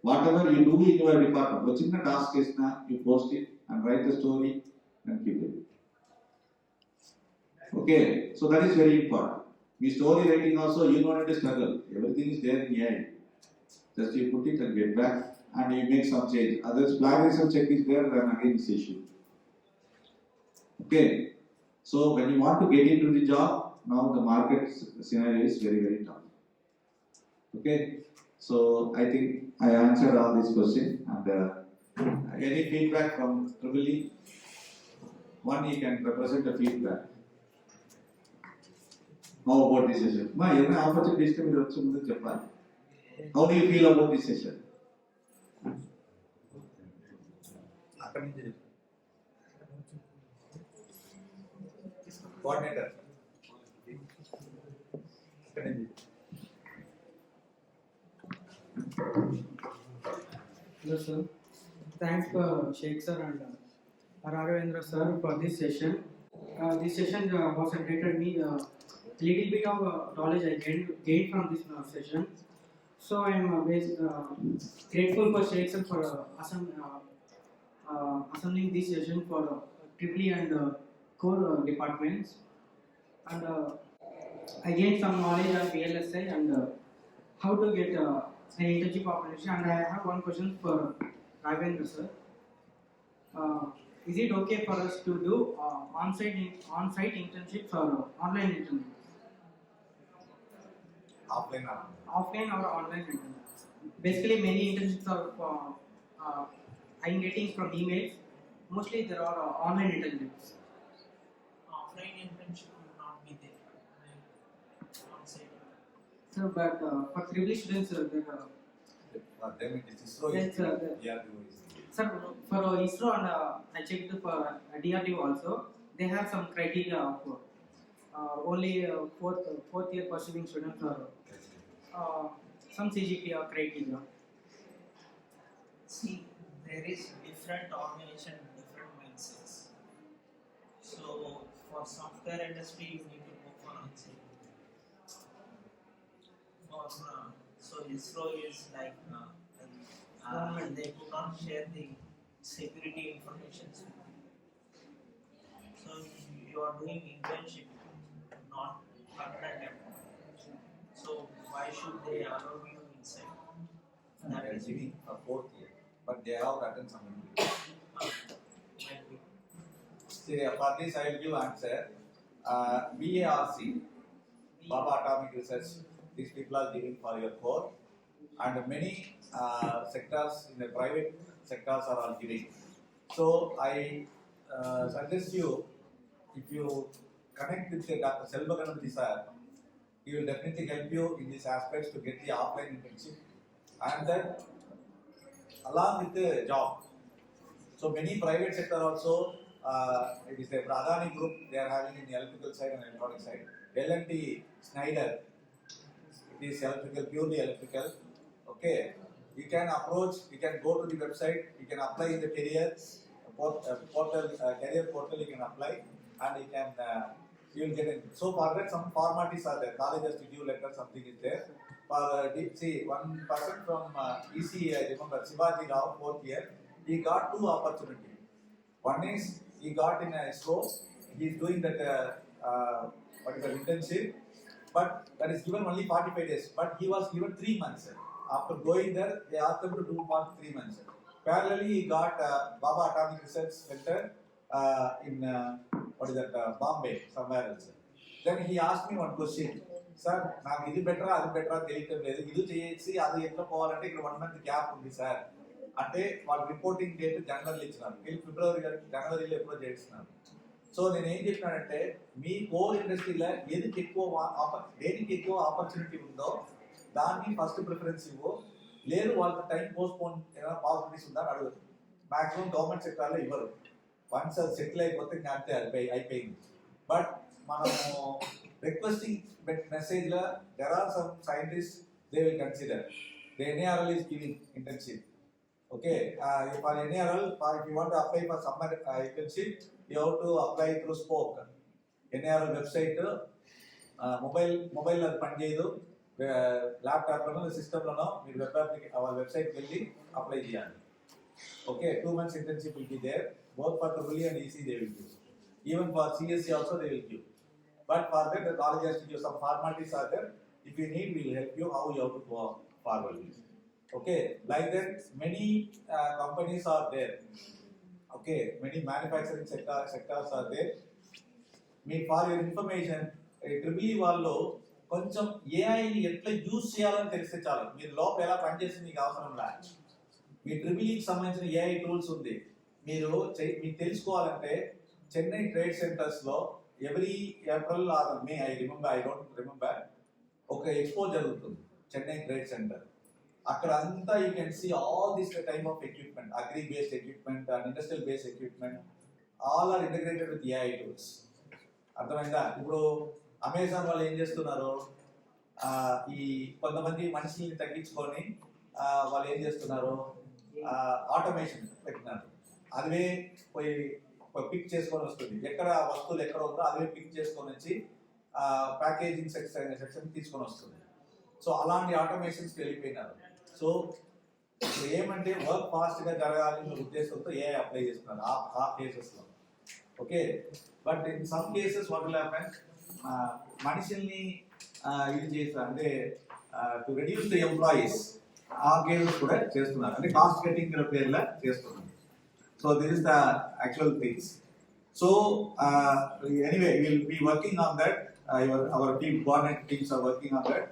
Whatever you do in your department, what's in the task is now you post it and write the story and keep it. Okay, so that is very important. The story writing also, you don't have to struggle. Everything is there in AI. Just you put it and get back, and you make some change. Others plagiarism check is there, then again this issue. Okay, so when you want to get into the job, now the market scenario is very, very tough. Okay, so I think I answered all these questions. And any feedback from Tribuli? One, you can represent the feedback. How about this session? Ma, every opportunity is to be Japan. How do you feel about this session? Coordinator. Hello sir. Thanks for Sheikh sir and Raghavendra sir for this session. This session was updated me little bit of knowledge I gained from this session. So I am grateful for Sheikh sir for assembling this session for Tripoli and core departments, and I gained some knowledge on PLSI and how to get an internship opportunity. And I have one question for Raghavendra sir. Is it okay for us to do on-site internships or online internships? Offline or online internships. Basically, many internships are I'm getting from emails. Mostly there are online internships. Offline internship will not be there. On-site. So, but for privileged students, there are. For them it is ISRO. Sir, for ISRO and I checked for DRDO also, they have some criteria for only fourth year pursuing students or some CGPA criteria. See, there is different organization, different mindsets. So for software industry, you need to go for on-site. So ISRO is like they do not share the security information. So you are doing internship, not permanent employment. So why should they allow you inside? That is giving a fourth year, but they have written some English. See, for this I will give answer. BARC, Baba Atomic Research, these people are giving for your core. and many sectors in the private sectors are all giving. So I suggest you, if you connect with the Dr. Selvaganandi sir, he will definitely help you in these aspects to get the offline internship, and then along with the job. So many private sector also, it is the Adani group, they are having in the electrical side and electronic side. L&T Schneider, it is electrical, purely electrical. Okay, you can approach, you can go to the website, you can apply in the career portal, you can apply, and you will get it. So for that, some formalities are there. College has to give letter, something is there. For see, one person from EC, I remember Shivaji Rao, 4th year, he got 2 opportunities. One is he got in a ISRO, he is doing that what is the internship, but that is given only 45 days. But he was given 3 months. After going there, they asked him to do for 3 months. Parallelly, he got Baba Atomic Research Center in what is that Bombay, somewhere else. Then he asked me one question. Sir, నాకు ఇది బెటరా అది బెటరా తెలియటం లేదు, ఇది చేసి అది ఎట్లా పోవాలంటే ఇక్కడ 1 month గ్యాప్ ఉంది సార్ అంటే వాళ్ళు రిపోర్టింగ్ డేట్ జనవరిలో ఇచ్చినారు, వీళ్ళు జనవరిలో ఎప్పుడో చేస్తున్నారు. సో నేను ఏం చెప్పినానంటే మీ కోర్ ఇండస్ట్రీలో దేనికి ఎక్కువ ఆపర్చునిటీ ఉందో దాన్ని ఫస్ట్ ప్రిఫరెన్స్ ఇవ్వు, లేదు వాళ్ళకి టైం పోస్ట్పోన్ ఏమైనా పాసిబిలిటీస్ ఉందా అని అడుగు. మాక్సిమం గవర్నమెంట్ సెక్టార్లో ఇవ్వరు, వన్స్ అది సెటిల్ అయిపోతే ఇంకా అంతే అయిపోయింది. బట్ మనము రిక్వెస్టింగ్ మెసేజ్లో there are some scientist they will consider the NARL is giving internship. Okay, for NARL, if you want to apply for summer internship, you have to apply through Spoke. NARL website, mobile అది పనిచేయదు, ల్యాప్టాప్లోనో సిస్టంలోనో మీరు వెబ్సైట్కి వెళ్ళి apply చేయాలి. Okay, 2 months internship will be there, both for EE and EC they will give. Even for CSC also they will give. But for that the college has to give some formalities are there. If you need, we will help you how you have to go forward. Okay, like that many companies are there. Okay, many manufacturing sectors are there. For your information, triple వాళ్ళు కొంచెం ఏఐని ఎట్లా use చేయాలని తెలిస్తే చాలు, మీరు లోపల ఎలా పనిచేసి మీకు అవసరం లేదు. మీ ట్రిపుల్ఈకి సంబంధించిన ఏఐ టూల్స్ ఉంది, మీకు తెలుసుకోవాలంటే చెన్నై ట్రేడ్ సెంటర్స్లో every April or May, I don't remember, ఒక ఎక్స్పో జరుగుతుంది చెన్నై ట్రేడ్ సెంటర్. అక్కడ అంతా you can see all this type of equipment, agri based equipment and industrial based equipment, all are integrated with AI tools. అర్థమైందా? ఇప్పుడు Amazon వాళ్ళు ఏం చేస్తున్నారు, ఈ కొంతమంది మనుషుల్ని తగ్గించుకొని వాళ్ళు ఏం చేస్తున్నారు, ఆటోమేషన్ పెట్టినారు. అదే పోయి పిక్ చేసుకొని వస్తుంది, ఎక్కడ వస్తువులు ఎక్కడ ఉందో అదే పిక్ చేసుకొని వచ్చి ప్యాకేజింగ్ సెక్షన్ తీసుకొని వస్తుంది. సో అలాంటి ఆటోమేషన్స్కి వెళ్ళిపోయినారు. సో ఇప్పుడు ఏమంటే వర్క్ ఫాస్ట్గా జరగాలని ఉద్దేశంతో ఏఐ అప్లై చేస్తున్నారు ఆ కేసెస్లో. Okay, but in some cases what will happen, మనుషుల్ని ఇది చేస్తారు అంటే టు రెడ్యూస్ ద ఎంప్లాయీస్, ఆ కేసెస్ కూడా చేస్తున్నారు, అంటే కాస్ట్ కటింగ్ పేర్ల చేస్తున్నారు. So this is the actual things. So anyway will be working on that, our team, coordinate teams are working on that.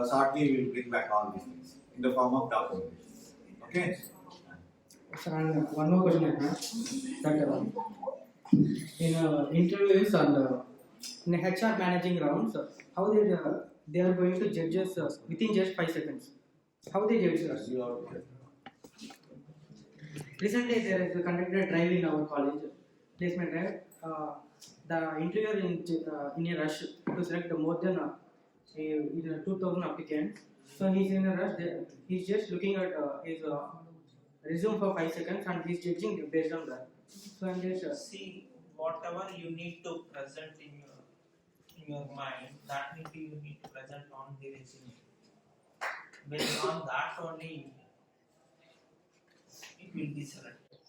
Shortly we will bring back all these things in the form of documentation. Okay. Sir, and one more question I have, that in interviews and in HR managing rounds, how they are going to judge us within just 5 seconds. How they judge us? Recently there is conducted a drive in our college, placement drive. The interviewer in a rush to select more than 2,000 applicants. So he's in a rush. He's just looking at his resume for 5 seconds and he's judging based on that. So I'm just see, whatever you need to present in your mind, that you need to present on the resume. Based on that only it will be selected.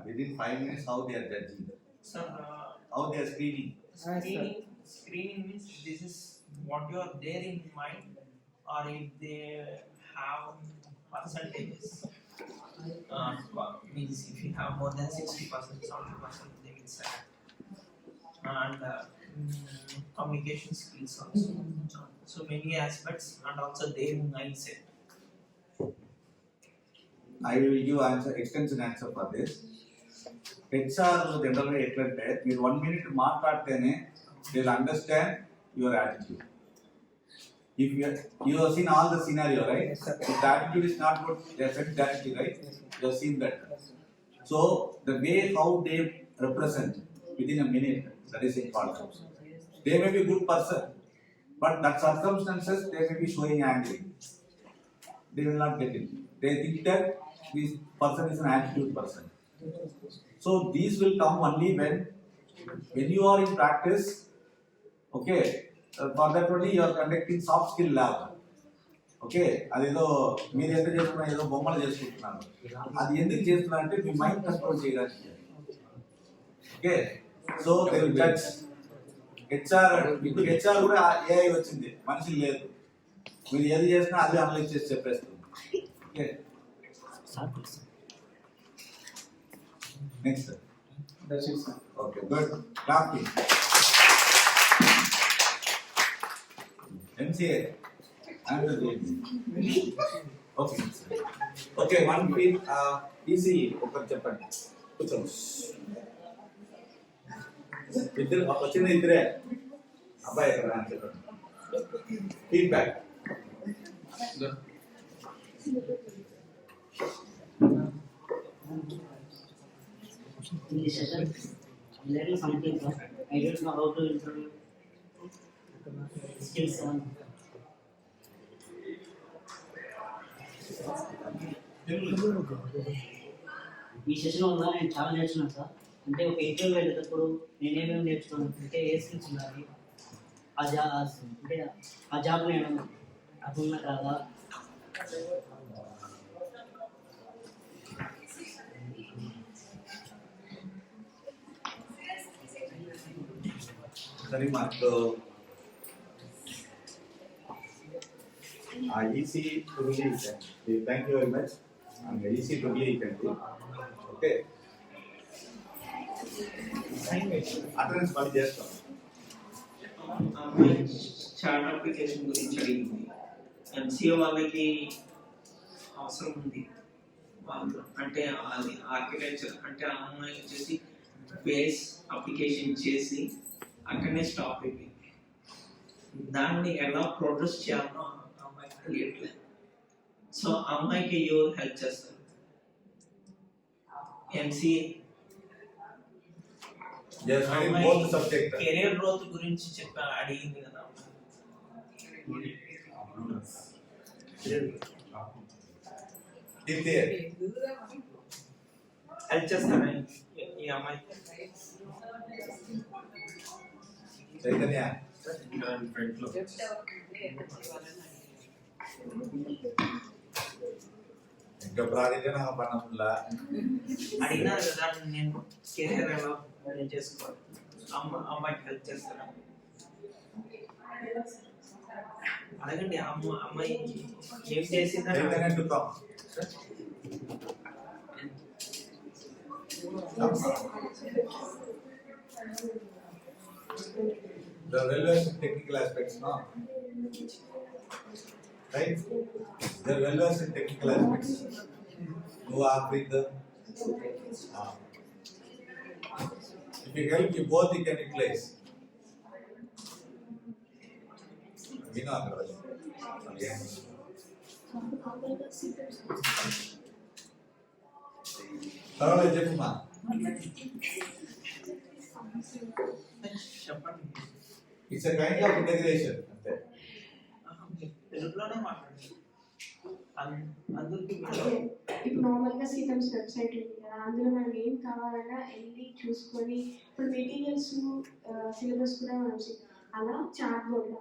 Within 5 minutes, how they are judging? Sir, how they are screening? Screening means this is what you are there in mind, or if they have percentages. Means if you have more than 60%, 70%, they will select. And communication skills also. So many aspects, and also their mindset. I will give answer, extension answer for this. HR generally etlante మీరు 1 minute మాట్లాడితేనే they will understand your attitude. If you have seen all the scenario, right? If the attitude is not good, they are said directly, right? You have seen that. So the way how they represent within a minute, that is important. They may be a good person, but that circumstances they may be showing angry. They will not get it. They think that this person is an attitude person. So these will come only when you are in practice. Okay, for that only you are conducting soft skill lab. Okay అదేదో మీరు ఎంత చేసుకున్నా ఏదో బొమ్మలు చేసుకుంటున్నారు, అది ఎందుకు చేస్తున్నారు అంటే మీ మైండ్ కంట్రోల్ చేయడానికి. Okay, so they will judge. HR ఇప్పుడు హెచ్ఆర్ కూడా ఏఐ వచ్చింది, మనుషులు లేదు. మీరు ఏది చేసినా అది అనలైజ్ చేసి చెప్పేస్తుంది. Okay, next. Okay, good. Clapping. MCA. Okay okay, 1 feel easy. ఒకటి చెప్పండి, కూర్చోండి. ఇద్దరు వచ్చింది, ఇద్దరే అబ్బాయి ఎక్కడ చెప్పండి. Feedback. In this session, I'm learning something, sir. I don't know how to introduce skills on. ఈ సెషన్ వల్ల నేను చాలా నేర్చుకున్నాను సార్. అంటే ఒక ఇంటర్వ్యూ వెళ్ళేటప్పుడు నేనేమేమి నేర్చుకున్నాను అంటే ఏ స్కిల్స్ ఉండాలి, అంటే ఆ జాబ్ నేను అటున్నా కాదా. సరే, మాకు easy to believe. Thank you very much. And easy to believe. Okay. Attendance పని చేస్తాం. చార్ట్ అప్లికేషన్ గురించి అడిగింది. ఎంసీఏ వాళ్ళకి అవసరం ఉంది. వాళ్ళు అంటే అది ఆర్కిటెక్చర్ అంటే ఆ అమ్మాయి వచ్చేసి బేస్ అప్లికేషన్ చేసి అక్కడనే స్టాప్ అయిపోయింది. దాన్ని ఎలా ప్రొడ్యూస్ చేయాలో అమ్మాయికి తెలియట్లేదు. సో అమ్మాయికి ఎవరు హెల్ప్ చేస్తారు? ఎంసీఏ కెరీర్ గ్రోత్ గురించి అడిగింది కదా. హెల్ప్ చేస్తారా ఈ అమ్మాయి? చైతన్య ఇంకా ప్రాజెక్ట్ పన్నములా అడిగినారు కదా, నేను కెరీర్ ఎలా చేసుకోవాలి, అమ్మాయికి హెల్ప్ చేస్తారా అడగండి. అమ్మాయి ఏం చేసిందని the relevant technical aspects, no? Right? The relevant technical aspects. You are with the. If you help, you both you can utilize. We know that. Again. Thoroughly, Jemma. It's a kind of integration. తెలుగులోనే మాట్లాడండి. ఇప్పుడు నార్మల్గా SITAMS website ఉంది కదా, అందులో మనం ఏం కావాలన్నా వెళ్ళి చూసుకొని, ఇప్పుడు మెటీరియల్స్ సిలబస్ కూడా మనం అలా చార్ట్ బోర్డ్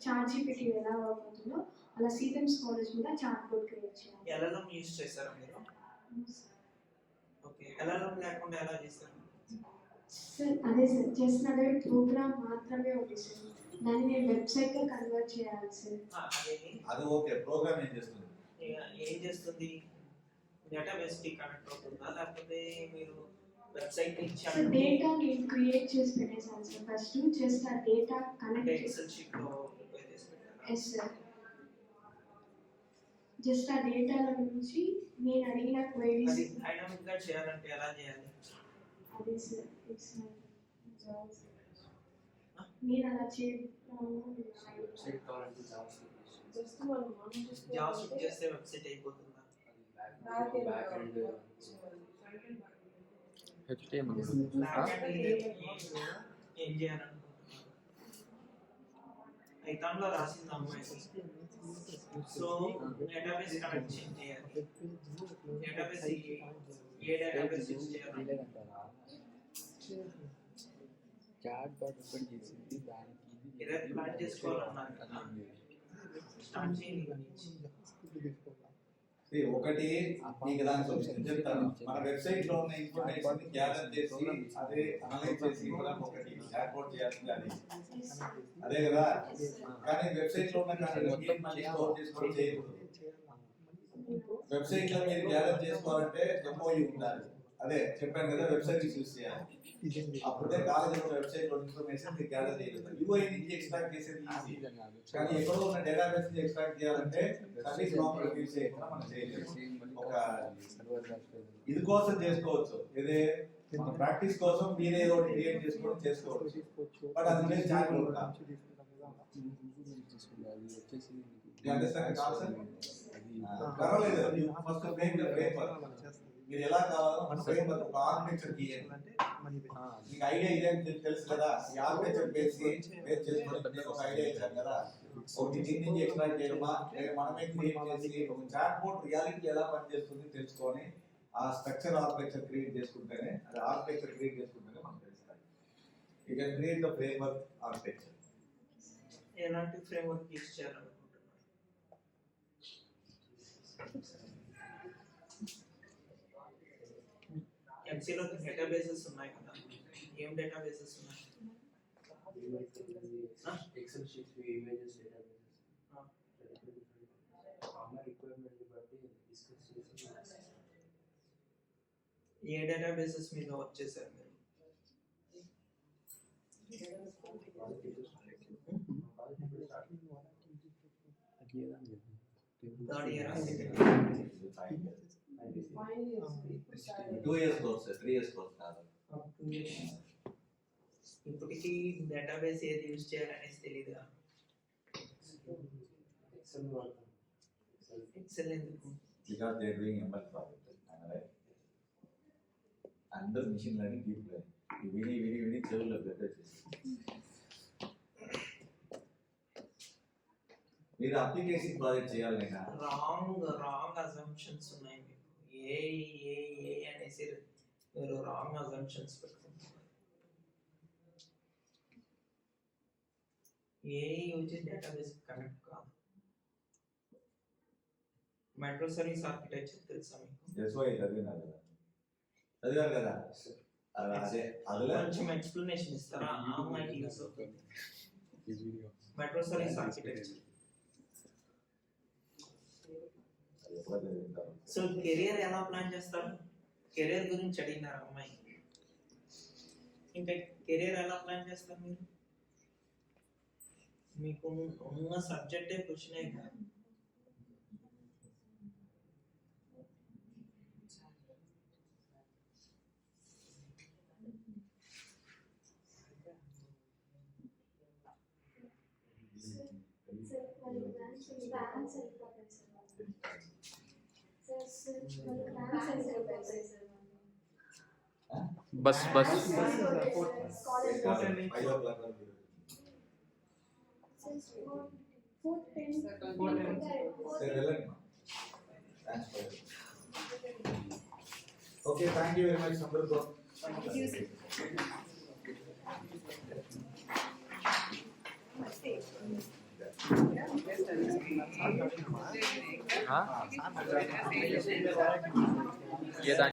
చార్ట్ జీపీటీ ఎలా వర్క్ అవుతుందో అలా సీతమ్స్ కాలేజ్ కూడా చార్ట్ బోర్డ్ క్రియేట్ చేయాలి. ఎల్ఎల్ఎం యూజ్ చేస్తారా మీరు? ఓకే, ఎల్ఎల్ఎం లేకుండా ఎలా చేస్తారు సార్? అదే సార్, జస్ట్ అదే ప్రోగ్రామ్ మాత్రమే ఉంది సార్, దాన్ని నేను వెబ్సైట్ గా కన్వర్ట్ చేయాలి సార్. అది ఓకే, ప్రోగ్రామ్ ఏం చేస్తుంది? ఏం డేటాబేస్ కి కనెక్ట్ అవుతుందా లేకపోతే మీరు వెబ్సైట్ ఇచ్చారు? సార్ డేటా నేను క్రియేట్ చేసి పెట్టేసాను సార్. ఫస్ట్ జస్ట్ ఆ డేటా కనెక్ట్ ఎక్సెల్ షీట్ లో ప్రిపేర్ చేసి పెట్టారా? Yes sir. జస్ట్ ఆ డేటాల నుంచి నేను అడిగిన క్వైరీస్ అది డైనమిక్ గా చేయాలంటే ఎలా చేయాలి? అదే సార్ ఇట్స్ నేను అలా వెబ్సైట్ కావాలంటే జస్ట్ మనం జావా స్క్రిప్ట్ చేస్తే వెబ్సైట్ అయిపోతుందా? బ్యాక్ ఎండ్ HTML ఏం చేయాలనుకుంటున్నారు? పైథాన్ లో రాసింది అమ్మాయి. సో డేటాబేస్ కనెక్షన్ చేయాలి. డేటాబేస్ ఏ డేటాబేస్ యూజ్ చేయాలి? చాట్ బాట్ ఓపెన్ చేసింది దానికి ఇదే ప్లాన్ చేసుకోవాలన్నారు కదా, స్టార్ట్ చేయండి ఇక నుంచి. ఒకటి మీకు దాని సొల్యూషన్ చెప్తాను. మన వెబ్సైట్ లో ఉన్న ఇన్ఫర్మేషన్ గ్యాదర్ చేసి అదే అనలైజ్ చేసి ఇవ్వడానికి ఒకటి రిపోర్ట్ చేయాల్సింది అది అదే కదా. కానీ వెబ్సైట్ లో ఉన్న కంటెంట్ మళ్ళీ స్టోర్ చేసుకోవడం చేయకూడదు. వెబ్సైట్ లో మీరు గ్యాదర్ చేసుకోవాలంటే ఎంఓయూ ఉండాలి. అదే చెప్పాను కదా, వెబ్సైట్ యూస్ చేయాలి. అప్పుడే కాలేజ్ వెబ్సైట్ లో ఇన్ఫర్మేషన్ మీరు గ్యాదర్ చేయగలుగుతారు. యూఐ నుంచి ఎక్స్ట్రాక్ట్ చేసేది ఈజీ, కానీ ఎక్కడో ఉన్న డేటాబేస్ నుంచి ఎక్స్ట్రాక్ట్ చేయాలంటే సర్వీస్ లోపల యూస్ చేయకుండా మనం చేయలేము. ఒక ఇది కోసం చేసుకోవచ్చు, ఇదే మన ప్రాక్టీస్ కోసం మీరే ఏదో ఒకటి క్రియేట్ చేసుకోవచ్చు. బట్ అది చేసి చాట్ పర్వాలేదు. ఫస్ట్ మీరు ఎలా కావాలో ఫ్రేమ్వర్క్ ఒక ఆర్కిటెక్చర్ గీయండి. మీకు ఐడియా ఇదే తెలుసు కదా, ఈ ఆర్కిటెక్చర్ బేస్ చేసుకొని ఒక ఐడియా ఇచ్చారు కదా, ఒకటి దీని నుంచి ఎక్స్ట్రాక్ట్ చేయడమా లేదా మనమే క్రియేట్ చేసి ఒక చాట్ బోర్డ్ రియాలిటీ ఎలా పనిచేస్తుంది తెలుసుకొని ఆ స్ట్రక్చర్ ఆర్కిటెక్చర్ క్రియేట్ చేసుకుంటేనే అది ఆర్కిటెక్చర్ క్రియేట్ చేసుకుంటేనే మనకు తెలుస్తాయి. You can create the framework architecture. ఎలాంటి ఫ్రేమ్వర్క్ యూజ్ చేయాలనుకుంటున్నారు? ఎంసీలో డేటాబేసెస్ ఉన్నాయి కదా, ఏం డేటాబేసెస్ ఉన్నాయి? Excel sheets, images, databases common requirement బట్టి డిస్కస్ చేసి ఏ డేటాబేసెస్ మీద వర్క్ చేశారు మీరు? Third year 2 years course, 3 years course కాదు. ఇప్పటికీ డేటాబేస్ ఏది యూజ్ చేయాలనేసి తెలియదుగా. ఎక్సెల్ ఎందుకు? Because they are doing ML project. అందరూ మిషన్ లెర్నింగ్ డీప్ లెర్నింగ్ విని చెవుల్లో బెటర్ చేసి మీరు అప్లికేషన్ ప్రాజెక్ట్ చేయాలి. రాంగ్ అజంప్షన్స్ ఉన్నాయి మీకు. ఏ అనేసి మీరు రాంగ్ అజంప్షన్స్ పెట్టుకుంటున్నారు. ఏ యూజ్ డేటాబేస్ కనెక్ట్ కాదు. మైక్రో సర్వీస్ ఆర్కిటెక్చర్ తెలుసా మీకు? చదివారు కదా, అదే అందులో కొంచెం ఎక్స్ప్లెనేషన్ ఇస్తారా? అమ్మాయికి యూస్ అవుతుంది micro service architecture. So career ఎలా ప్లాన్ చేస్తారు? కెరియర్ గురించి అడిగినారు అమ్మాయి. ఇంకా కెరియర్ ఎలా ప్లాన్ చేస్తారు మీరు? మీకు ఉన్న సబ్జెక్టే క్వశ్చనే కాదు. Bus okay, thank you very much. అందరితో